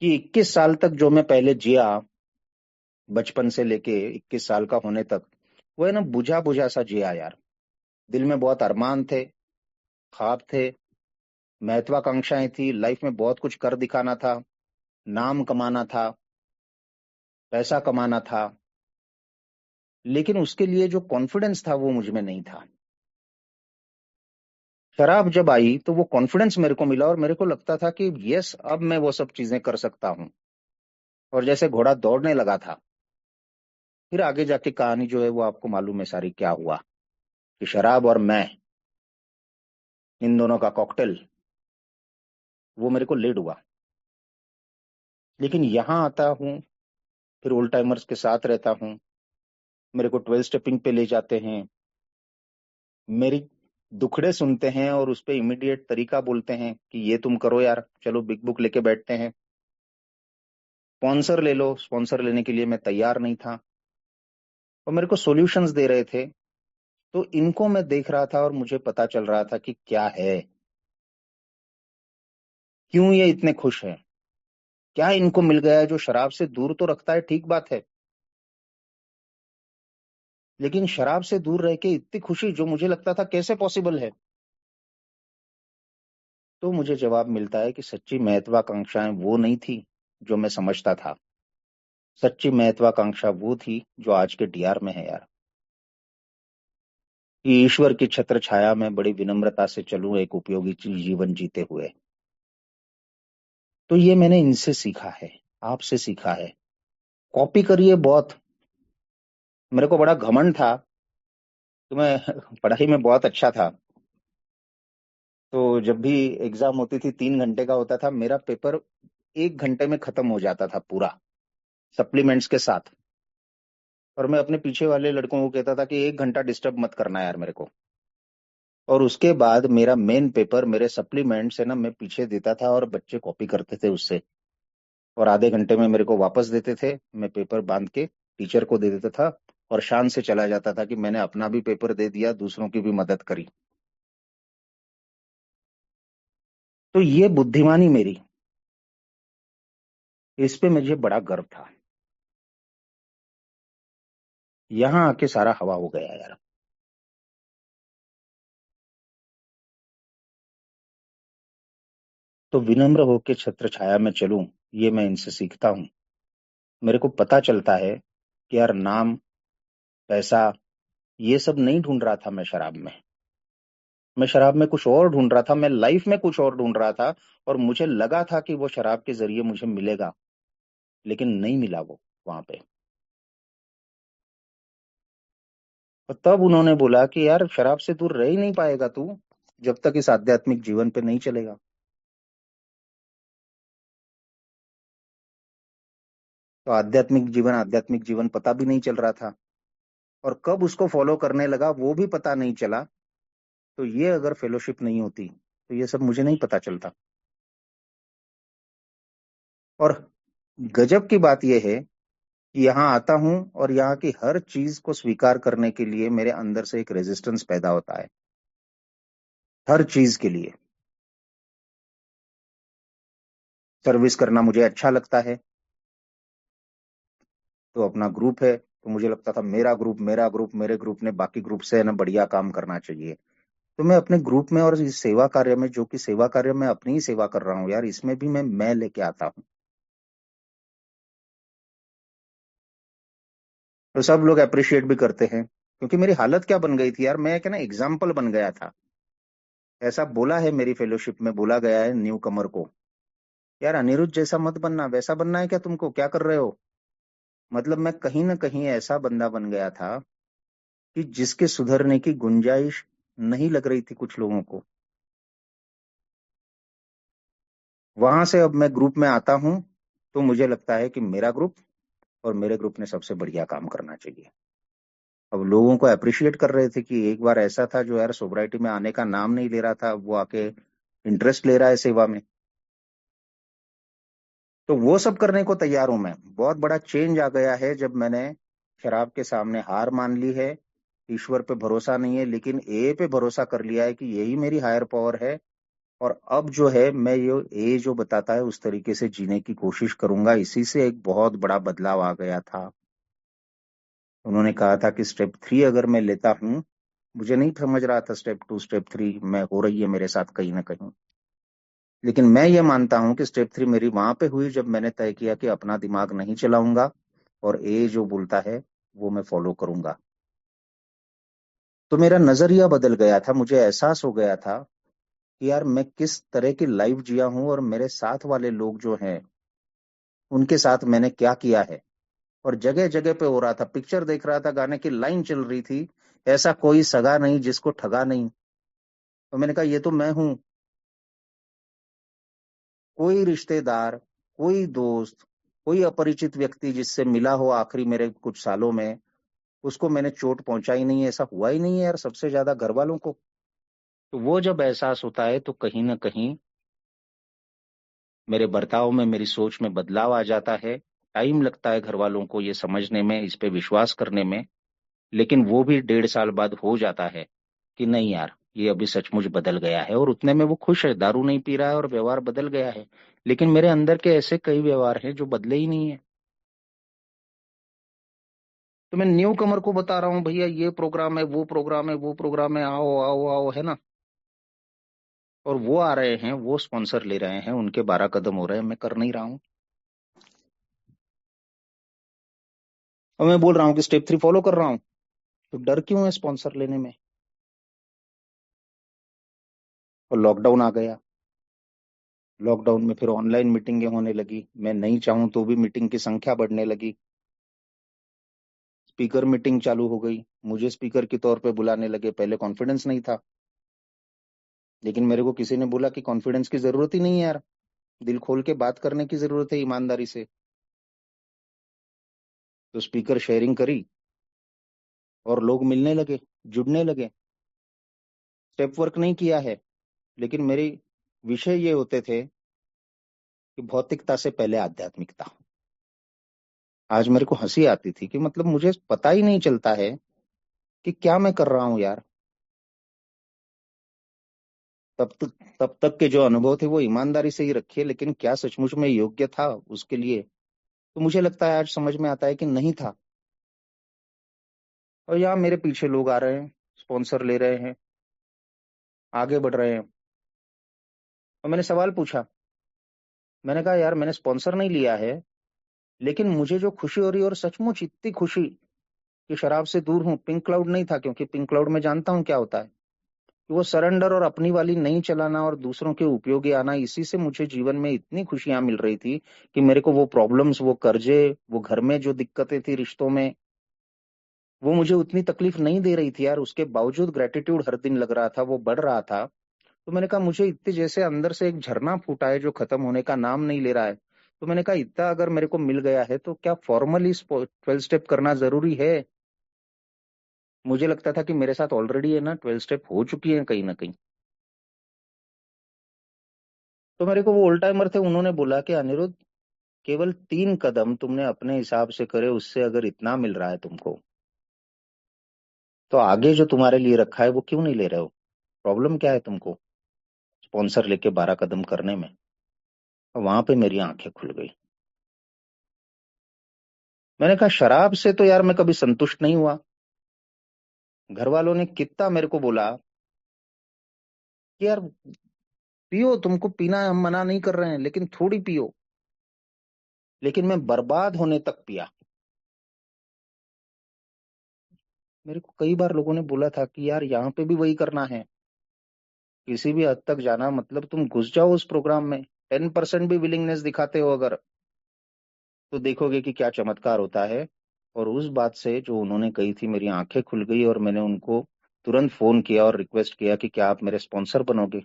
कि 21 साल तक जो मैं पहले जिया, बचपन से लेके 21 साल का होने तक, वो है ना बुझा बुझा सा जिया यार। दिल में बहुत अरमान थे, ख्वाब थे, महत्वाकांक्षाएं थी, लाइफ में बहुत कुछ कर दिखाना था, नाम कमाना था, पैसा कमाना था। लेकिन उसके लिए जो कॉन्फिडेंस था वो मुझ में नहीं था। शराब जब आई तो वो कॉन्फिडेंस मेरे को मिला, और मेरे को लगता था कि यस, अब मैं वो सब चीजें कर सकता हूँ। और जैसे घोड़ा दौड़ने लगा था, फिर आगे जाके कहानी जो है वो आपको मालूम है सारी क्या हुआ। कि शराब और मैं, इन दोनों का कॉकटेल, वो मेरे को लेड हुआ। लेकिन यहाँ आता हूँ, फिर ओल्ड टाइमर्स के साथ रहता हूँ, मेरे को 12 स्टेपिंग पे ले जाते हैं, मेरी दुखड़े सुनते हैं और उस पे इमीडिएट तरीका बोलते हैं कि ये तुम करो यार, चलो बिग बुक लेके बैठते हैं, स्पॉन्सर ले लो। स्पॉन्सर लेने के लिए मैं तैयार नहीं था, और मेरे को सॉल्यूशंस दे रहे थे। तो इनको मैं देख रहा था और मुझे पता चल रहा था कि क्या है, क्यों ये इतने खुश हैं, क्या इनको मिल गया है जो शराब से दूर तो रखता है, ठीक बात है, लेकिन शराब से दूर रह के इतनी खुशी जो मुझे लगता था कैसे पॉसिबल है। तो मुझे जवाब मिलता है कि सच्ची महत्वाकांक्षाएं वो नहीं थी जो मैं समझता था। सच्ची महत्वाकांक्षा वो थी जो आज के डीआर में है यार, कि ईश्वर की छत्र छाया में बड़ी विनम्रता से चलूं एक उपयोगी जीवन जीते हुए। तो ये मैंने इनसे सीखा है, आपसे सीखा है। कॉपी करिए बहुत। मेरे को बड़ा घमंड था कि मैं पढ़ाई में बहुत अच्छा था। तो जब भी एग्जाम होती थी, 3 घंटे का होता था मेरा पेपर, 1 घंटे में खत्म हो जाता था पूरा, सप्लीमेंट्स के साथ। और मैं अपने पीछे वाले लड़कों को कहता था कि 1 घंटा डिस्टर्ब मत करना यार मेरे को। और उसके बाद मेरा मेन पेपर मेरे सप्लीमेंट से ना मैं पीछे देता था और बच्चे कॉपी करते थे उससे, और आधे घंटे में मेरे को वापस देते थे। मैं पेपर बांध के टीचर को दे देता था और शान से चला जाता था कि मैंने अपना भी पेपर दे दिया, दूसरों की भी मदद करी। तो ये बुद्धिमानी मेरी, इस पे मुझे बड़ा गर्व था। यहाँ आके सारा हवा हो गया यार। तो विनम्र होके छत्र छाया में चलूं, ये मैं इनसे सीखता हूँ। मेरे को पता चलता है कि यार नाम, पैसा, ये सब नहीं ढूंढ रहा था मैं शराब में। मैं शराब में कुछ और ढूंढ रहा था, मैं लाइफ में कुछ और ढूंढ रहा था। और मुझे लगा था कि वो शराब के जरिए मुझे मिलेगा, लेकिन नहीं मिला वो वहां पे। और तब उन्होंने बोला कि यार शराब से दूर रह ही नहीं पाएगा तू जब तक इस आध्यात्मिक जीवन पे नहीं चलेगा। तो आध्यात्मिक जीवन पता भी नहीं चल रहा था, और कब उसको फॉलो करने लगा वो भी पता नहीं चला। तो ये अगर फेलोशिप नहीं होती तो ये सब मुझे नहीं पता चलता। और गजब की बात यह है कि यहाँ आता हूं और यहाँ की हर चीज को स्वीकार करने के लिए मेरे अंदर से एक रेजिस्टेंस पैदा होता है, हर चीज के लिए। सर्विस करना मुझे अच्छा लगता है, तो अपना ग्रुप है तो मुझे लगता था मेरा ग्रुप मेरे ग्रुप ने बाकी ग्रुप से है ना बढ़िया काम करना चाहिए। तो मैं अपने ग्रुप में और इस सेवा कार्य में, जो कि सेवा कार्य में अपनी ही सेवा कर रहा हूँ यार, इसमें भी मैं लेके आता हूँ। तो सब लोग अप्रिशिएट भी करते हैं, क्योंकि मेरी हालत क्या बन गई थी यार, मैं क्या ना एग्जाम्पल बन गया था। ऐसा बोला है, मेरी फेलोशिप में बोला गया है न्यू कमर को, यार अनिरुद्ध जैसा मत बनना, वैसा बनना है क्या तुमको, क्या कर रहे हो। मतलब मैं कहीं ना कहीं ऐसा बंदा बन गया था कि जिसके सुधरने की गुंजाइश नहीं लग रही थी कुछ लोगों को। वहां से अब मैं ग्रुप में आता हूं तो मुझे लगता है कि मेरा ग्रुप और मेरे ग्रुप ने सबसे बढ़िया काम करना चाहिए। अब लोगों को अप्रिशिएट कर रहे थे कि एक बार ऐसा था जो यार सोब्राइटी में आने का नाम नहीं ले रहा था, वो आके इंटरेस्ट ले रहा है सेवा में। तो वो सब करने को तैयार हूं मैं। बहुत बड़ा चेंज आ गया है जब मैंने शराब के सामने हार मान ली है। ईश्वर पे भरोसा नहीं है, लेकिन ए पे भरोसा कर लिया है कि यही मेरी हायर पावर है। और अब जो है मैं ये ए जो बताता है उस तरीके से जीने की कोशिश करूंगा। इसी से एक बहुत बड़ा बदलाव आ गया था। उन्होंने कहा था कि स्टेप 3 अगर मैं लेता हूं, मुझे नहीं समझ रहा था स्टेप 2 स्टेप 3 में हो रही है मेरे साथ कहीं ना कहीं। लेकिन मैं ये मानता हूं कि स्टेप 3 मेरी वहां पे हुई जब मैंने तय किया कि अपना दिमाग नहीं चलाऊंगा और ए जो बोलता है वो मैं फॉलो करूंगा। तो मेरा नजरिया बदल गया था, मुझे एहसास हो गया था कि यार मैं किस तरह की लाइफ जिया हूं और मेरे साथ वाले लोग जो हैं उनके साथ मैंने क्या किया है। और जगह जगह पे हो रहा था, पिक्चर देख रहा था, गाने की लाइन चल रही थी, ऐसा कोई सगा नहीं जिसको ठगा नहीं। तो मैंने कहा ये तो मैं हूं। कोई रिश्तेदार, कोई दोस्त, कोई अपरिचित व्यक्ति जिससे मिला हो आखिरी मेरे कुछ सालों में, उसको मैंने चोट पहुंचाई नहीं है, ऐसा हुआ ही नहीं है यार, सबसे ज्यादा घर वालों को। तो वो जब एहसास होता है तो कहीं ना कहीं मेरे बर्ताव में, मेरी सोच में बदलाव आ जाता है। टाइम लगता है घर वालों को ये समझने में, इस पे विश्वास करने में, लेकिन वो भी 1.5 साल बाद हो जाता है कि नहीं यार, ये अभी सचमुच बदल गया है, और उतने में वो खुश है, दारू नहीं पी रहा है और व्यवहार बदल गया है। लेकिन मेरे अंदर के ऐसे कई व्यवहार हैं जो बदले ही नहीं है। तो मैं न्यू कमर को बता रहा हूँ, भैया ये प्रोग्राम है, वो प्रोग्राम है, वो प्रोग्राम है, आओ आओ आओ, है ना। और वो आ रहे हैं, वो स्पॉन्सर ले रहे हैं, उनके 12 कदम हो रहे हैं, मैं कर नहीं रहा हूँ। और मैं बोल रहा हूँ कि स्टेप 3 फॉलो कर रहा हूँ, तो डर क्यों है स्पॉन्सर लेने में। और लॉकडाउन आ गया। लॉकडाउन में फिर ऑनलाइन मीटिंगें होने लगी, मैं नहीं चाहूं तो भी मीटिंग की संख्या बढ़ने लगी। स्पीकर मीटिंग चालू हो गई, मुझे स्पीकर के तौर पे बुलाने लगे, पहले कॉन्फिडेंस नहीं था। लेकिन मेरे को किसी ने बोला कि कॉन्फिडेंस की जरूरत ही नहीं है यार, दिल खोल के बात करने की जरूरत है ईमानदारी से। तो स्पीकर शेयरिंग करी और लोग मिलने लगे, जुड़ने लगे। स्टेप वर्क नहीं किया है, लेकिन मेरे विषय ये होते थे कि भौतिकता से पहले आध्यात्मिकता। आज मेरे को हंसी आती थी कि मतलब मुझे पता ही नहीं चलता है कि क्या मैं कर रहा हूं यार। तब तक के जो अनुभव थे वो ईमानदारी से ही रखे, लेकिन क्या सचमुच में योग्य था उसके लिए, तो मुझे लगता है आज समझ में आता है कि नहीं था। और यहाँ मेरे पीछे लोग आ रहे हैं, स्पॉन्सर ले रहे हैं, आगे बढ़ रहे हैं। और मैंने सवाल पूछा, मैंने कहा यार मैंने स्पॉन्सर नहीं लिया है, लेकिन मुझे जो खुशी हो रही है, और सचमुच इतनी खुशी कि शराब से दूर हूँ। पिंक क्लाउड नहीं था, क्योंकि पिंक क्लाउड में जानता हूँ क्या होता है, कि वो सरेंडर और अपनी वाली नहीं चलाना और दूसरों के उपयोगी आना, इसी से मुझे जीवन में इतनी खुशियां मिल रही थी कि मेरे को वो प्रॉब्लम्स, वो कर्जे, वो घर में जो दिक्कतें थी रिश्तों में, वो मुझे उतनी तकलीफ नहीं दे रही थी यार। उसके बावजूद ग्रेटिट्यूड हर दिन लग रहा था, वो बढ़ रहा था। तो मैंने कहा मुझे इतने जैसे अंदर से एक झरना फूटा है जो खत्म होने का नाम नहीं ले रहा है। तो मैंने कहा इतना अगर मेरे को मिल गया है तो क्या फॉर्मली 12 स्टेप करना जरूरी है। मुझे लगता था कि मेरे साथ ऑलरेडी है ना 12 स्टेप हो चुकी है कहीं ना कहीं। तो मेरे को वो ओल्ड टाइमर थे, उन्होंने बोला कि अनिरुद्ध, केवल 3 कदम तुमने अपने हिसाब से करे, उससे अगर इतना मिल रहा है तुमको, तो आगे जो तुम्हारे लिए रखा है वो क्यों नहीं ले रहे हो। प्रॉब्लम क्या है तुमको स्पॉन्सर लेके 12 कदम करने में। वहां पे मेरी आंखें खुल गई। मैंने कहा शराब से तो यार मैं कभी संतुष्ट नहीं हुआ। घर वालों ने कितना मेरे को बोला कि यार पियो, तुमको पीना है, हम मना नहीं कर रहे हैं, लेकिन थोड़ी पियो। लेकिन मैं बर्बाद होने तक पिया। मेरे को कई बार लोगों ने बोला था कि यार यहाँ पे भी वही करना है, किसी भी हद तक जाना, मतलब तुम घुस जाओ उस प्रोग्राम में, 10% भी विलिंगनेस दिखाते हो अगर, तो देखोगे कि क्या चमत्कार होता है। और उस बात से जो उन्होंने कही थी, मेरी आंखें खुल गई, और मैंने उनको तुरंत फोन किया और रिक्वेस्ट किया कि क्या आप मेरे स्पॉन्सर बनोगे।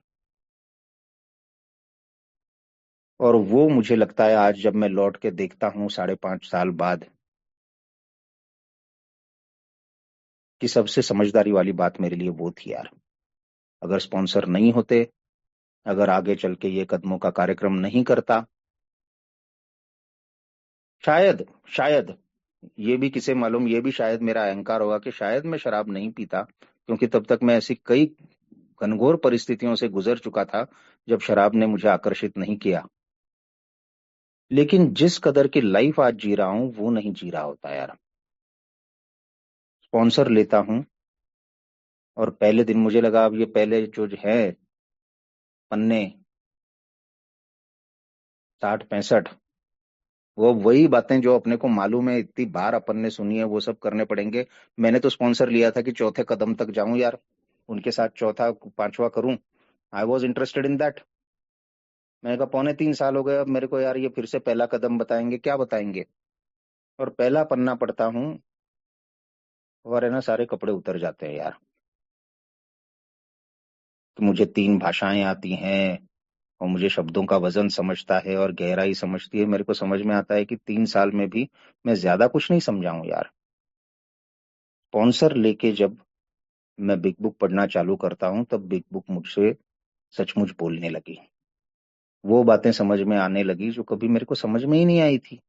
और वो मुझे लगता है आज जब मैं लौट के देखता हूँ 5.5 साल बाद, कि सबसे समझदारी वाली बात मेरे लिए वो थी यार। अगर स्पॉन्सर नहीं होते, अगर आगे चल के ये कदमों का कार्यक्रम नहीं करता, शायद, शायद, ये भी किसे मालूम, ये भी शायद मेरा अहंकार होगा कि शायद मैं शराब नहीं पीता, क्योंकि तब तक मैं ऐसी कई घनघोर परिस्थितियों से गुजर चुका था जब शराब ने मुझे आकर्षित नहीं किया। लेकिन जिस कदर की लाइफ आज जी रहा हूं वो नहीं जी रहा होता यार। स्पॉन्सर लेता हूं, और पहले दिन मुझे लगा अब ये पहले जो है पन्ने 60 65, वो वही बातें जो अपने को मालूम है, इतनी बार अपन ने सुनी है, वो सब करने पड़ेंगे। मैंने तो स्पॉन्सर लिया था कि चौथे कदम तक जाऊं यार, उनके साथ चौथा पांचवा करूं। I was interested in that. मैंने कहा 3.25 साल हो गए, अब मेरे को यार ये फिर से पहला कदम बताएंगे, क्या बताएंगे। और पहला पन्ना पढ़ता हूँ, और है ना सारे कपड़े उतर जाते हैं यार। कि मुझे 3 भाषाएं आती हैं, और मुझे शब्दों का वजन समझता है और गहराई समझती है। मेरे को समझ में आता है कि 3 साल में भी मैं ज्यादा कुछ नहीं समझा हूं यार। स्पॉन्सर लेके जब मैं बिग बुक पढ़ना चालू करता हूं तब बिग बुक मुझसे सचमुच बोलने लगी। वो बातें समझ में आने लगी जो कभी मेरे को समझ में ही नहीं आई थी।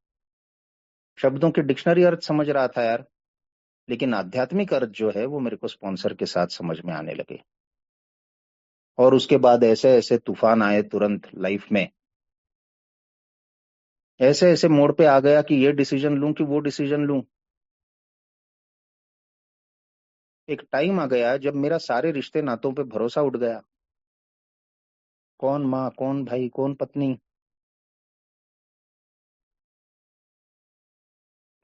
शब्दों के डिक्शनरी अर्थ समझ रहा था यार, लेकिन आध्यात्मिक अर्थ जो है वो मेरे को स्पॉन्सर के साथ समझ में आने लगे। और उसके बाद ऐसे ऐसे तूफान आए तुरंत लाइफ में, ऐसे ऐसे मोड़ पे आ गया कि ये डिसीजन लूं कि वो डिसीजन लूं। एक टाइम आ गया जब मेरा सारे रिश्ते नातों पे भरोसा उठ गया। कौन माँ, कौन भाई, कौन पत्नी।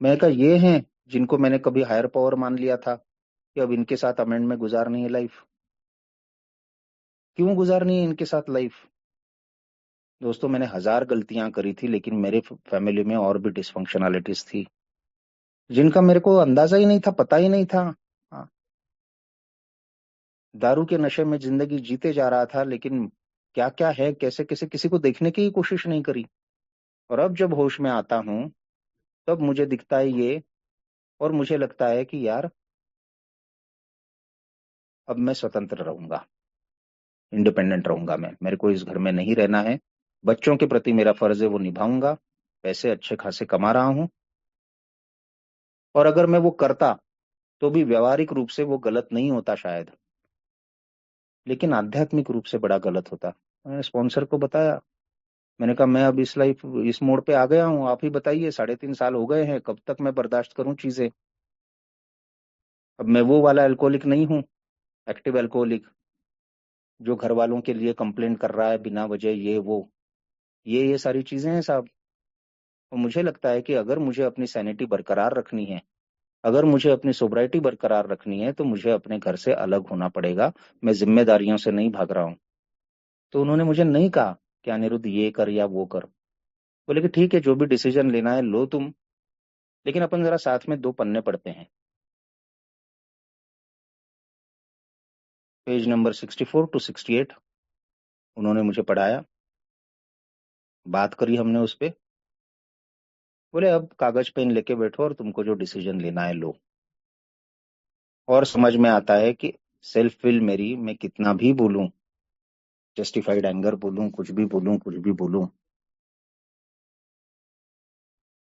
मैं कहा ये हैं जिनको मैंने कभी हायर पावर मान लिया था कि अब इनके साथ अमेंड में गुजारनी है लाइफ। क्यों गुजारनी है इनके साथ लाइफ? दोस्तों, मैंने हजार गलतियां करी थी, लेकिन मेरे फैमिली में और भी डिसफंक्शनलिटीज थी जिनका मेरे को अंदाजा ही नहीं था, पता ही नहीं था। हाँ, दारू के नशे में जिंदगी जीते जा रहा था, लेकिन क्या क्या है, कैसे कैसे, किसी को देखने की ही कोशिश नहीं करी। और अब जब होश में आता हूं तब मुझे दिखता है ये, और मुझे लगता है कि यार अब मैं स्वतंत्र रहूंगा, इंडिपेंडेंट रहूंगा। मैं, मेरे को इस घर में नहीं रहना है। बच्चों के प्रति मेरा फर्ज है वो निभाऊंगा। पैसे अच्छे खासे कमा रहा हूं, और अगर मैं वो करता तो भी व्यवहारिक रूप से वो गलत नहीं होता शायद, लेकिन आध्यात्मिक रूप से बड़ा गलत होता। मैंने स्पॉन्सर को बताया, मैंने कहा मैं अब इस मोड़ पे आ गया हूँ, आप ही बताइए, 3.5 साल हो गए हैं, कब तक मैं बर्दाश्त करूं चीजें। अब मैं वो वाला अल्कोहलिक नहीं हूँ, एक्टिव अल्कोहलिक, जो घर वालों के लिए कंप्लेंट कर रहा है बिना वजह, ये वो, ये सारी चीजें हैं साहब। और मुझे लगता है कि अगर मुझे अपनी सैनिटी बरकरार रखनी है, अगर मुझे अपनी सोब्राइटी बरकरार रखनी है, तो मुझे अपने घर से अलग होना पड़ेगा। मैं जिम्मेदारियों से नहीं भाग रहा हूँ। तो उन्होंने मुझे नहीं कहा कि अनिरुद्ध ये कर या वो कर। बोले कि ठीक है, जो भी डिसीजन लेना है लो तुम, लेकिन अपन जरा साथ में 2 पन्ने पढ़ते हैं। पेज नंबर 64 to 68 उन्होंने मुझे पढ़ाया, बात करी हमने उस पे। बोले अब कागज पेन लेके बैठो और तुमको जो डिसीजन लेना है लो। और समझ में आता है कि सेल्फ विल मेरी, मैं कितना भी बोलूं, जस्टिफाइड एंगर बोलूं, कुछ भी बोलूं, कुछ भी बोलूं,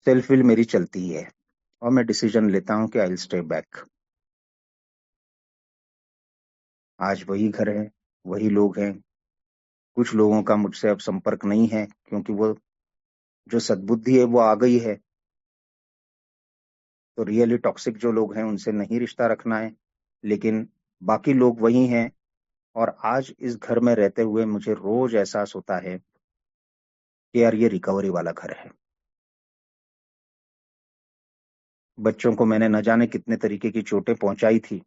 सेल्फ विल मेरी चलती ही है। और मैं डिसीजन लेता हूं कि आई विल स्टे बैक। आज वही घर है, वही लोग हैं। कुछ लोगों का मुझसे अब संपर्क नहीं है, क्योंकि वो जो सद्बुद्धि है वो आ गई है। तो रियली टॉक्सिक जो लोग हैं उनसे नहीं रिश्ता रखना है, लेकिन बाकी लोग वही हैं। और आज इस घर में रहते हुए मुझे रोज एहसास होता है कि यार ये रिकवरी वाला घर है। बच्चों को मैंने न जाने कितने तरीके की चोटें पहुंचाई थी,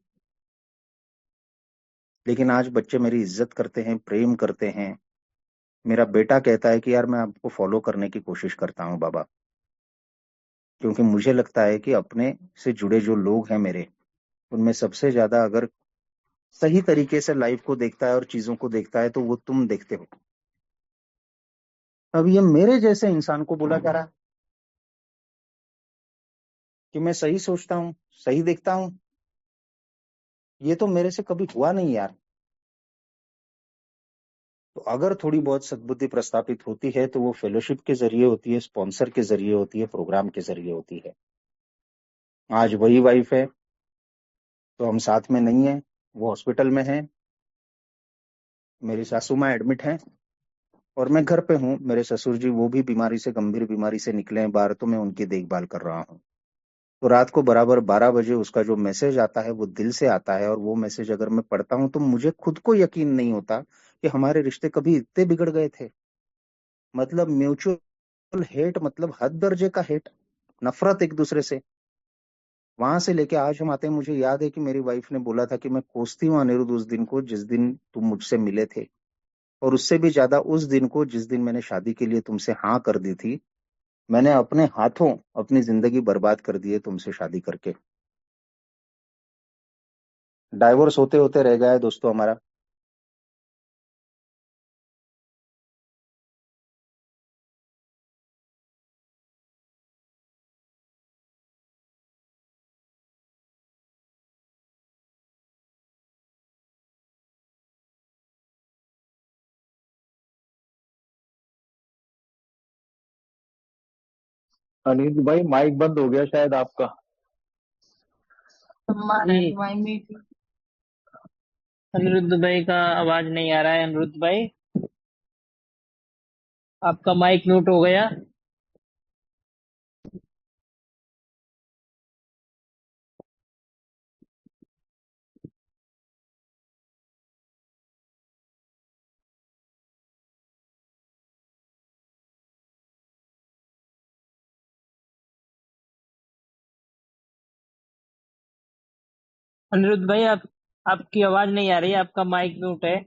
लेकिन आज बच्चे मेरी इज्जत करते हैं, प्रेम करते हैं। मेरा बेटा कहता है कि यार मैं आपको फॉलो करने की कोशिश करता हूँ बाबा, क्योंकि मुझे लगता है कि अपने से जुड़े जो लोग हैं मेरे, उनमें सबसे ज्यादा अगर सही तरीके से लाइफ को देखता है और चीजों को देखता है तो वो तुम देखते हो। अब ये मेरे जैसे इंसान को बोला जा रहा है कि मैं सही सोचता हूँ, सही देखता हूँ। ये तो मेरे से कभी हुआ नहीं यार। तो अगर थोड़ी बहुत सद्बुद्धि प्रस्थापित होती है तो वो फेलोशिप के जरिए होती है, स्पॉन्सर के जरिए होती है, प्रोग्राम के जरिए होती है। आज वही वाइफ है, तो हम साथ में नहीं है, वो हॉस्पिटल में है, मेरी सासू माँ एडमिट है, और मैं घर पे हूँ। मेरे ससुर जी वो भी बीमारी से, गंभीर बीमारी से निकले हैं बाहर, तो मैं उनकी देखभाल कर रहा हूँ। तो रात को बराबर 12 बजे उसका जो मैसेज आता है वो दिल से आता है, और वो मैसेज अगर मैं पढ़ता हूँ तो मुझे खुद को यकीन नहीं होता कि हमारे रिश्ते कभी इतने बिगड़ गए थे। मतलब म्यूचुअल हेट, मतलब हद दर्जे का हेट, नफरत एक दूसरे से। वहां से लेके आज हम आते हैं, मुझे याद है कि मेरी वाइफ ने बोला था कि मैं कोसती हूँ अनिरुद्ध उस दिन को जिस दिन तुम मुझसे मिले थे, और उससे भी ज्यादा उस दिन को जिस दिन मैंने शादी के लिए तुमसे हाँ कर दी थी। मैंने अपने हाथों अपनी जिंदगी बर्बाद कर दी है तुमसे शादी करके। डाइवोर्स होते होते रह गया है दोस्तों हमारा। अनिल भाई माइक बंद हो गया शायद आपका। जी। अनिरुद्ध भाई का आवाज नहीं आ रहा है। अनिरुद्ध भाई, आपका माइक म्यूट हो गया। अनिरुद्ध भाई, आपकी आवाज नहीं आ रही है, आपका माइक म्यूट है।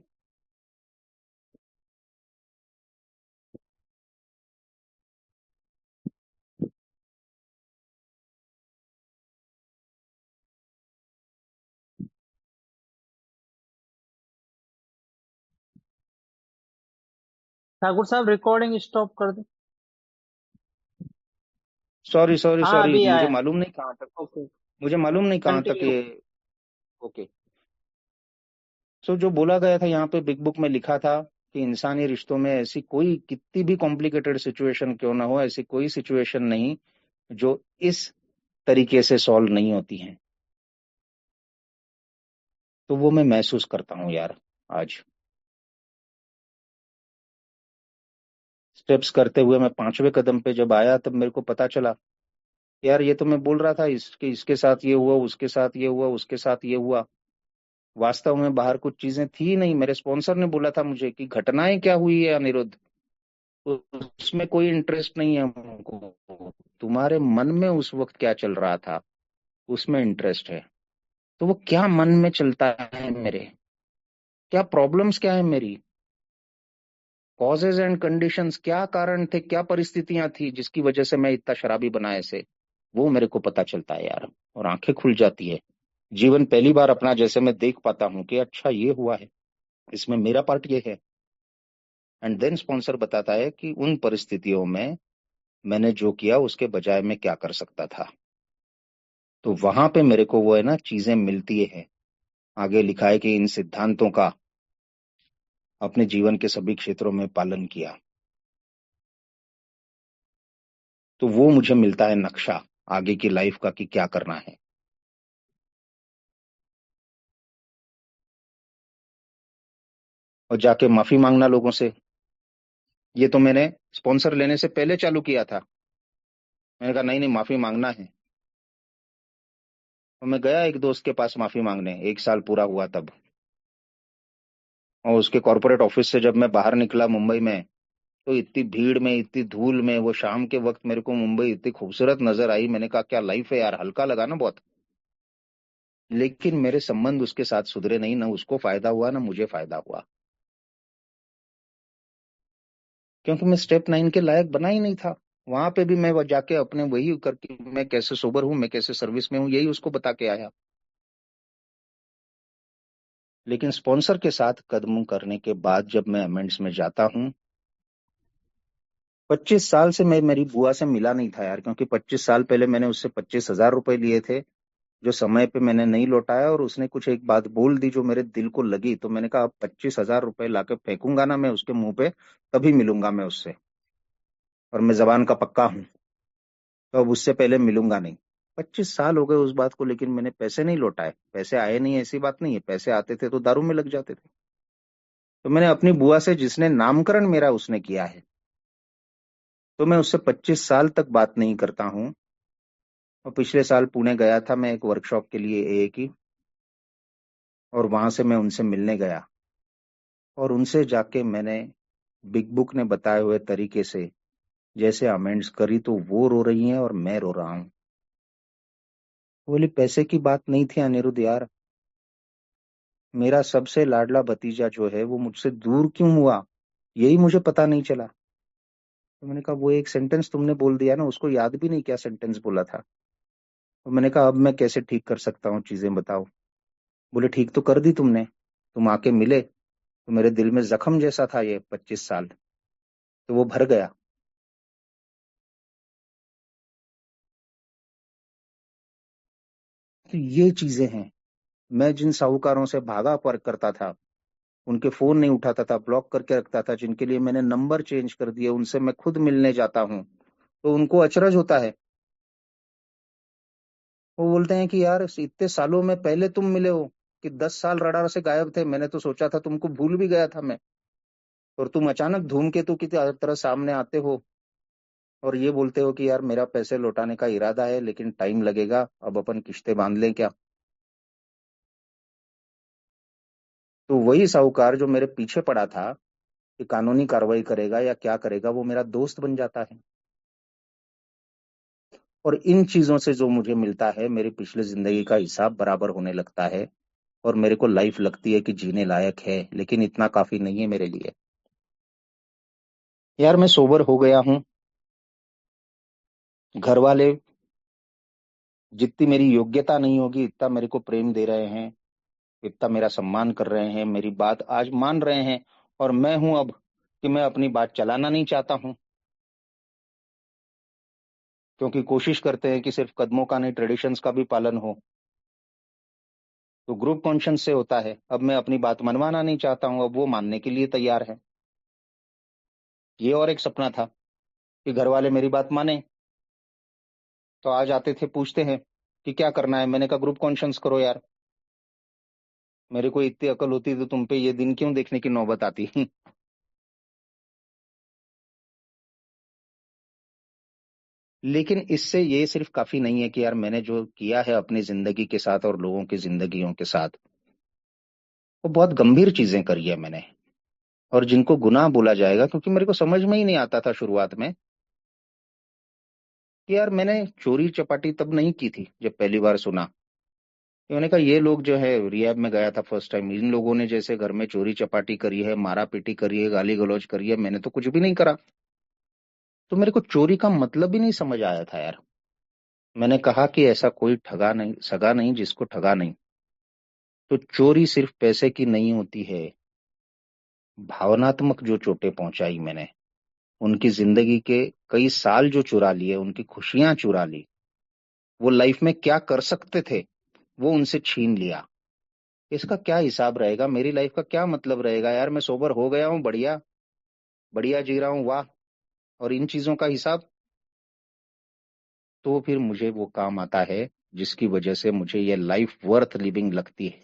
ठाकुर साहब, रिकॉर्डिंग स्टॉप कर दो। सॉरी सॉरी हाँ, सॉरी, अभी मुझे आया। मालूम नहीं कहाँ तक, ओके। मुझे मालूम नहीं कहाँ तक कंटिन्यू। ये। ओके। सो जो बोला गया था यहाँ पे बिग बुक में लिखा था कि इंसानी रिश्तों में ऐसी कोई कितनी भी कॉम्प्लिकेटेड सिचुएशन क्यों ना हो, ऐसी कोई सिचुएशन नहीं जो इस तरीके से सॉल्व नहीं होती है। तो वो मैं महसूस करता हूँ यार आज। स्टेप्स करते हुए मैं पांचवें कदम पे जब आया तब मेरे को पता चला, यार ये तो मैं बोल रहा था इसके साथ ये हुआ, उसके साथ ये हुआ, उसके साथ ये हुआ। वास्तव में बाहर कुछ चीजें थी नहीं। मेरे स्पॉन्सर ने बोला था मुझे कि घटनाएं क्या हुई है अनिरुद्ध, तो उसमें कोई इंटरेस्ट नहीं है हमको, तुम्हारे मन में उस वक्त क्या चल रहा था उसमें इंटरेस्ट है। तो वो क्या मन में चलता है मेरे, क्या प्रॉब्लम्स क्या है मेरी, कॉजेज एंड कंडीशंस, क्या कारण थे, क्या परिस्थितियां थी जिसकी वजह से मैं इतना शराबी बना ऐसे, वो मेरे को पता चलता है यार। और आंखें खुल जाती है। जीवन पहली बार अपना जैसे मैं देख पाता हूँ कि अच्छा ये हुआ है, इसमें मेरा पार्ट ये है। एंड देन स्पॉन्सर बताता है कि उन परिस्थितियों में मैंने जो किया उसके बजाय मैं क्या कर सकता था। तो वहां पे मेरे को वो है ना चीजें मिलती है। आगे लिखा है कि इन सिद्धांतों का अपने जीवन के सभी क्षेत्रों में पालन किया, तो वो मुझे मिलता है नक्शा आगे की लाइफ का कि क्या करना है। और जाके माफी मांगना लोगों से, ये तो मैंने स्पॉन्सर लेने से पहले चालू किया था। मैंने कहा नहीं नहीं माफी मांगना है। और मैं गया एक दोस्त के पास माफी मांगने, एक साल पूरा हुआ तब। और उसके कॉर्पोरेट ऑफिस से जब मैं बाहर निकला मुंबई में, तो इतनी भीड़ में, इतनी धूल में, वो शाम के वक्त मेरे को मुंबई इतनी खूबसूरत नजर आई। मैंने कहा क्या लाइफ है यार, हल्का लगा ना बहुत। लेकिन मेरे संबंध उसके साथ सुधरे नहीं, ना उसको फायदा हुआ ना मुझे फायदा हुआ, क्योंकि मैं स्टेप 9 के लायक बना ही नहीं था। वहां पे भी मैं वो जाके अपने वही करके मैं कैसे सोबर हूँ, मैं कैसे सर्विस में हूँ, यही उसको बता के आया। लेकिन स्पॉन्सर के साथ कदम करने के बाद जब मैं अमेंड्स में जाता हूँ, 25 साल से मैं मेरी बुआ से मिला नहीं था यार, क्योंकि 25 साल पहले मैंने उससे 25,000 रुपए लिए थे जो समय पे मैंने नहीं लौटाया। और उसने कुछ एक बात बोल दी जो मेरे दिल को लगी, तो मैंने कहा अब 25,000 रुपए लाके फेंकूंगा ना मैं उसके मुंह पे, तभी मिलूंगा मैं उससे। और मैं जबान का पक्का हूँ, तो अब उससे पहले मिलूंगा नहीं। 25 साल हो गए उस बात को, लेकिन मैंने पैसे नहीं लौटाए। पैसे आए नहीं ऐसी बात नहीं है, पैसे आते थे तो दारू में लग जाते थे। तो मैंने अपनी बुआ से, जिसने नामकरण मेरा उसने किया है, तो मैं उससे 25 साल तक बात नहीं करता हूँ। और पिछले साल पुणे गया था मैं एक वर्कशॉप के लिए एए की, और वहां से मैं उनसे मिलने गया। और उनसे जाके मैंने बिग बुक ने बताए हुए तरीके से जैसे अमेंड्स करी, तो वो रो रही हैं और मैं रो रहा हूँ। बोली पैसे की बात नहीं थी अनिरुद्ध यार, मेरा सबसे लाडला भतीजा जो है वो मुझसे दूर क्यों हुआ, यही मुझे पता नहीं चला। तो मैंने कहा वो एक सेंटेंस तुमने बोल दिया ना, उसको याद भी नहीं क्या सेंटेंस बोला था। तो मैंने कहा अब मैं कैसे ठीक कर सकता हूँ, चीजें बताओ। बोले ठीक तो कर दी तुमने, तुम आके मिले, तो मेरे दिल में जख्म जैसा था ये 25 साल, तो वो भर गया। तो ये चीजें हैं। मैं जिन साहूकारों से भागा पर करता था, उनके फोन नहीं उठाता था, ब्लॉक करके रखता था, जिनके लिए मैंने नंबर चेंज कर दिए, उनसे मैं खुद मिलने जाता हूँ। तो उनको अचरज होता है। वो बोलते हैं कि यार इतने सालों में पहले तुम मिले हो, कि 10 साल रडार से गायब थे, मैंने तो सोचा था तुमको भूल भी गया था मैं, और तुम अचानक धूमकेतु की तरह सामने आते हो और ये बोलते हो कि यार मेरा पैसे लौटाने का इरादा है लेकिन टाइम लगेगा, अब अपन किश्ते बांध लें क्या। तो वही साहूकार जो मेरे पीछे पड़ा था कि कानूनी कार्रवाई करेगा या क्या करेगा, वो मेरा दोस्त बन जाता है। और इन चीजों से जो मुझे मिलता है, मेरी पिछली जिंदगी का हिसाब बराबर होने लगता है और मेरे को लाइफ लगती है कि जीने लायक है, लेकिन इतना काफी नहीं है मेरे लिए। यार मैं सोबर हो गया हूँ। घर वाले जितनी मेरी योग्यता नहीं होगी इतना मेरे को प्रेम दे रहे हैं, इतना मेरा सम्मान कर रहे हैं, मेरी बात आज मान रहे हैं। और मैं हूं अब कि मैं अपनी बात चलाना नहीं चाहता हूं, क्योंकि कोशिश करते हैं कि सिर्फ कदमों का नहीं, ट्रेडिशंस का भी पालन हो। तो ग्रुप कॉन्शियंस से होता है, अब मैं अपनी बात मनवाना नहीं चाहता हूं, अब वो मानने के लिए तैयार है। ये और एक सपना था कि घर वाले मेरी बात माने। तो आज आते थे, पूछते हैं कि क्या करना है, मैंने कहा ग्रुप कॉन्शियंस करो यार। मेरे को इतनी अकल होती तो तुम पे ये दिन क्यों देखने की नौबत आती। लेकिन इससे ये सिर्फ काफी नहीं है कि यार मैंने जो किया है अपनी जिंदगी के साथ और लोगों की जिंदगियों के साथ, वो बहुत गंभीर चीजें करी है मैंने, और जिनको गुनाह बोला जाएगा, क्योंकि मेरे को समझ में ही नहीं आता था शुरुआत में कि यार मैंने चोरी चपाटी तब नहीं की थी जब पहली बार सुना। मैंने कहा ये लोग जो है, रिहैब में गया था फर्स्ट टाइम, इन लोगों ने जैसे घर में चोरी चपाटी करी है, मारा पीटी करी है, गाली गलौज करी है, मैंने तो कुछ भी नहीं करा। तो मेरे को चोरी का मतलब ही नहीं समझ आया था यार। मैंने कहा कि ऐसा कोई ठगा नहीं, सगा नहीं जिसको ठगा नहीं। तो चोरी सिर्फ पैसे की नहीं होती है, भावनात्मक जो चोटें पहुंचाई मैंने, उनकी जिंदगी के कई साल जो चुरा लिए, उनकी खुशियां चुरा ली, वो लाइफ में क्या कर सकते थे वो उनसे छीन लिया। इसका क्या हिसाब रहेगा, मेरी लाइफ का क्या मतलब रहेगा यार। मैं सोबर हो गया हूँ, बढ़िया बढ़िया जी रहा हूँ, वाह। और इन चीजों का हिसाब, तो फिर मुझे वो काम आता है जिसकी वजह से मुझे ये लाइफ वर्थ लिविंग लगती है।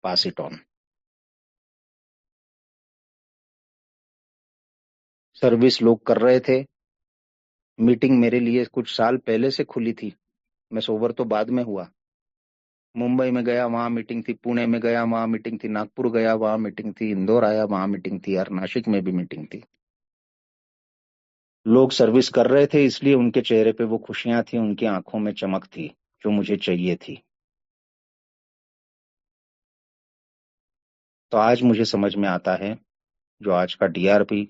पास इट ऑन। सर्विस लोग कर रहे थे, मीटिंग मेरे लिए कुछ साल पहले से खुली थी, मैं सोबर तो बाद में हुआ। मुंबई में गया, वहां मीटिंग थी, पुणे में गया, वहां मीटिंग थी, नागपुर गया, वहां मीटिंग थी, इंदौर आया, वहां मीटिंग थी, यार नासिक में भी मीटिंग थी। लोग सर्विस कर रहे थे, इसलिए उनके चेहरे पे वो खुशियां थी, उनकी आंखों में चमक थी जो मुझे चाहिए थी। तो आज मुझे समझ में आता है, जो आज का डीआरपी,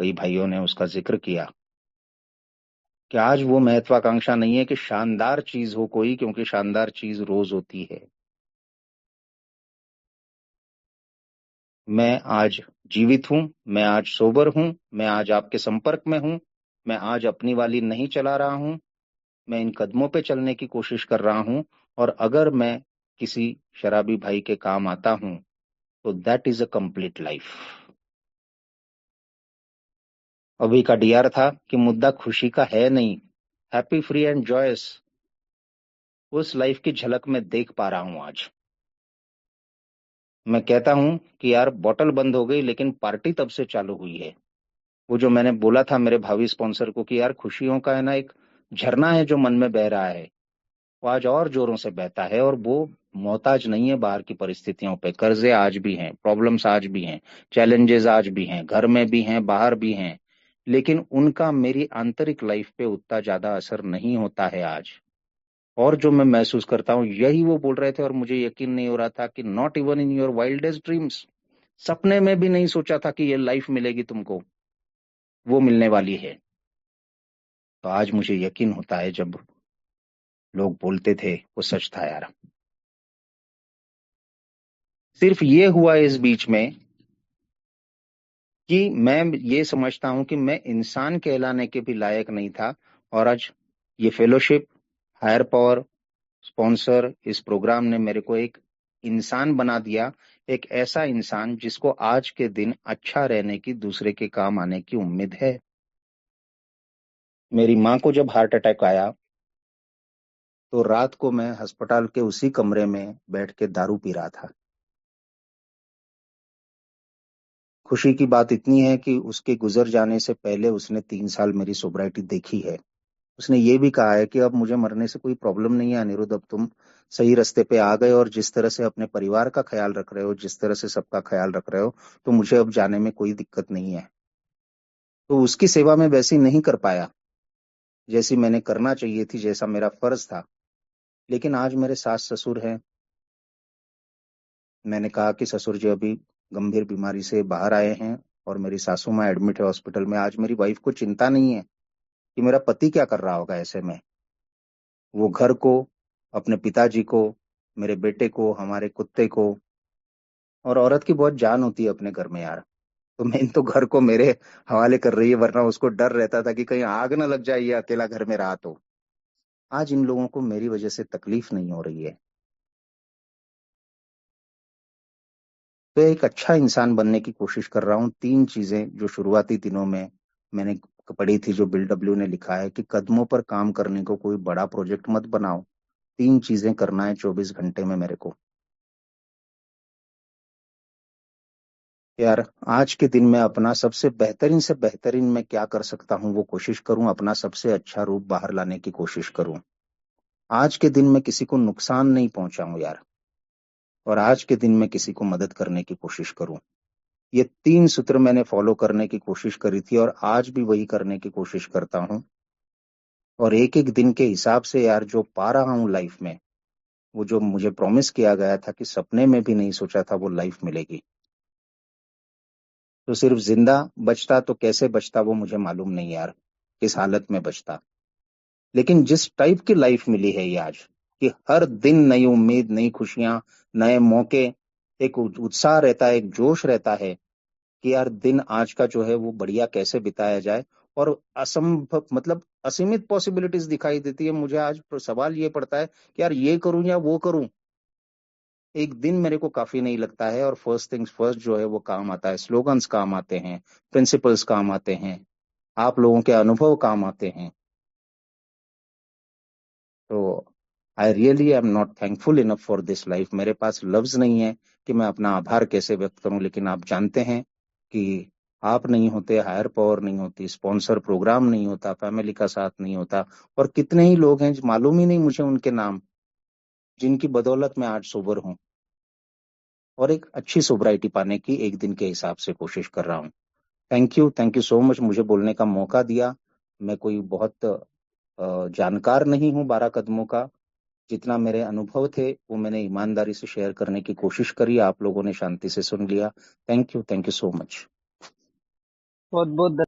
कई भाइयों ने उसका जिक्र किया, कि आज वो महत्वाकांक्षा नहीं है कि शानदार चीज हो कोई, क्योंकि शानदार चीज रोज होती है। मैं आज जीवित हूं, मैं आज सोबर हूं, मैं आज आपके संपर्क में हूं, मैं आज अपनी वाली नहीं चला रहा हूं, मैं इन कदमों पे चलने की कोशिश कर रहा हूं। और अगर मैं किसी शराबी भाई के काम आता हूं, तो that is a complete life. अभी का डीआर था कि मुद्दा खुशी का है नहीं, हैप्पी फ्री एंड जॉयस, उस लाइफ की झलक मैं देख पा रहा हूं आज। मैं कहता हूं कि यार बॉटल बंद हो गई लेकिन पार्टी तब से चालू हुई है। वो जो मैंने बोला था मेरे भावी स्पॉन्सर को कि यार खुशियों का है ना एक झरना है जो मन में बह रहा है, वो आज और जोरों से बहता है। और वो मोहताज नहीं है बाहर की परिस्थितियों पे। कर्जे आज भी हैं, प्रॉब्लम्स आज भी हैं, चैलेंजेस आज भी हैं, घर में भी हैं, बाहर भी हैं, लेकिन उनका मेरी आंतरिक लाइफ पे उतना ज्यादा असर नहीं होता है आज। और जो मैं महसूस करता हूँ, यही वो बोल रहे थे और मुझे यकीन नहीं हो रहा था कि not even in your wildest dreams, सपने में भी नहीं सोचा था कि ये लाइफ मिलेगी तुमको, वो मिलने वाली है। तो आज मुझे यकीन होता है, जब लोग बोलते थे वो सच था यार। सिर्फ ये हुआ इस बीच में कि मैं ये समझता हूं कि मैं इंसान कहलाने के भी लायक नहीं था। और आज ये फेलोशिप, हायर पावर, स्पॉन्सर, इस प्रोग्राम ने मेरे को एक इंसान बना दिया, एक ऐसा इंसान जिसको आज के दिन अच्छा रहने की, दूसरे के काम आने की उम्मीद है। मेरी माँ को जब हार्ट अटैक आया तो रात को मैं अस्पताल के उसी कमरे में बैठ के दारू पी रहा था। खुशी की बात इतनी है कि उसके गुजर जाने से पहले उसने 3 साल मेरी सोब्राइटी देखी है। उसने ये भी कहा है कि अब मुझे मरने से कोई प्रॉब्लम नहीं है अनिरुद्ध, अब तुम सही रास्ते पे आ गए और जिस तरह से अपने परिवार का ख्याल रख रहे हो, जिस तरह से सबका ख्याल रख रहे हो, तो मुझे अब जाने में कोई दिक्कत नहीं है। तो उसकी सेवा में वैसी नहीं कर पाया जैसी मैंने करना चाहिए थी, जैसा मेरा फर्ज था। लेकिन आज मेरे सास ससुर हैं। मैंने कहा कि ससुर जी अभी गंभीर बीमारी से बाहर आए हैं और मेरी सासू माँ एडमिट है हॉस्पिटल में। आज मेरी वाइफ को चिंता नहीं है कि मेरा पति क्या कर रहा होगा। ऐसे में वो घर को, अपने पिताजी को, मेरे बेटे को, हमारे कुत्ते को, और औरत की बहुत जान होती है अपने घर में यार। तो मैं तो घर को मेरे हवाले कर रही है, वरना उसको डर रहता था कि कहीं आग ना लग जाए ये अकेला घर में रहा तो। आज इन लोगों को मेरी वजह से तकलीफ नहीं हो रही है। तो एक अच्छा इंसान बनने की कोशिश कर रहा हूँ। 3 चीजें जो शुरुआती दिनों में मैंने पढ़ी थी, जो बिल डब्ल्यू ने लिखा है कि कदमों पर काम करने को कोई बड़ा प्रोजेक्ट मत बनाओ, 3 चीजें करना है 24 घंटे में मेरे को। यार आज के दिन में अपना सबसे बेहतरीन से बेहतरीन मैं क्या कर सकता हूँ वो कोशिश करूँ, अपना सबसे अच्छा रूप बाहर लाने की कोशिश करूँ। आज के दिन में किसी को नुकसान नहीं पहुंचाऊं यार, और आज के दिन में किसी को मदद करने की कोशिश करूं। ये 3 सूत्र मैंने फॉलो करने की कोशिश करी थी और आज भी वही करने की कोशिश करता हूँ। और एक एक दिन के हिसाब से यार जो पा रहा हूँ लाइफ में, वो जो मुझे प्रॉमिस किया गया था कि सपने में भी नहीं सोचा था वो लाइफ मिलेगी। तो सिर्फ जिंदा बचता तो कैसे बचता वो मुझे मालूम नहीं यार, किस हालत में बचता। लेकिन जिस टाइप की लाइफ मिली है ये आज, कि हर दिन नई उम्मीद, नई खुशियां, नए मौके, एक उत्साह रहता है, एक जोश रहता है कि यार दिन आज का जो है वो बढ़िया कैसे बिताया जाए। और असंभव मतलब असीमित पॉसिबिलिटीज दिखाई देती है मुझे। आज सवाल ये पड़ता है कि यार ये करूं या वो करूं। एक दिन मेरे को काफी नहीं लगता है, और फर्स्ट थिंग्स फर्स्ट जो है वो काम आता है। स्लोगन्स काम आते हैं, प्रिंसिपल्स काम आते हैं, आप लोगों के अनुभव काम आते हैं। तो I really am not thankful enough for this life. मेरे पास लफ्ज नहीं है कि मैं अपना आभार कैसे व्यक्त करूं। लेकिन आप जानते हैं कि आप नहीं होते, हायर पावर नहीं होती, स्पॉन्सर प्रोग्राम नहीं होता, फैमिली का साथ नहीं होता, और कितने ही लोग हैं जो मालूम ही नहीं मुझे उनके नाम, जिनकी बदौलत मैं आज सोबर हूँ और एक अच्छी सोबराइटी पाने की एक दिन के हिसाब से कोशिश कर रहा हूँ। थैंक यू सो मच मुझे बोलने का मौका दिया। मैं कोई बहुत जानकार नहीं हूँ 12 कदमों का। जितना मेरे अनुभव थे वो मैंने ईमानदारी से शेयर करने की कोशिश करी, आप लोगों ने शांति से सुन लिया। Thank you so much. बहुत बहुत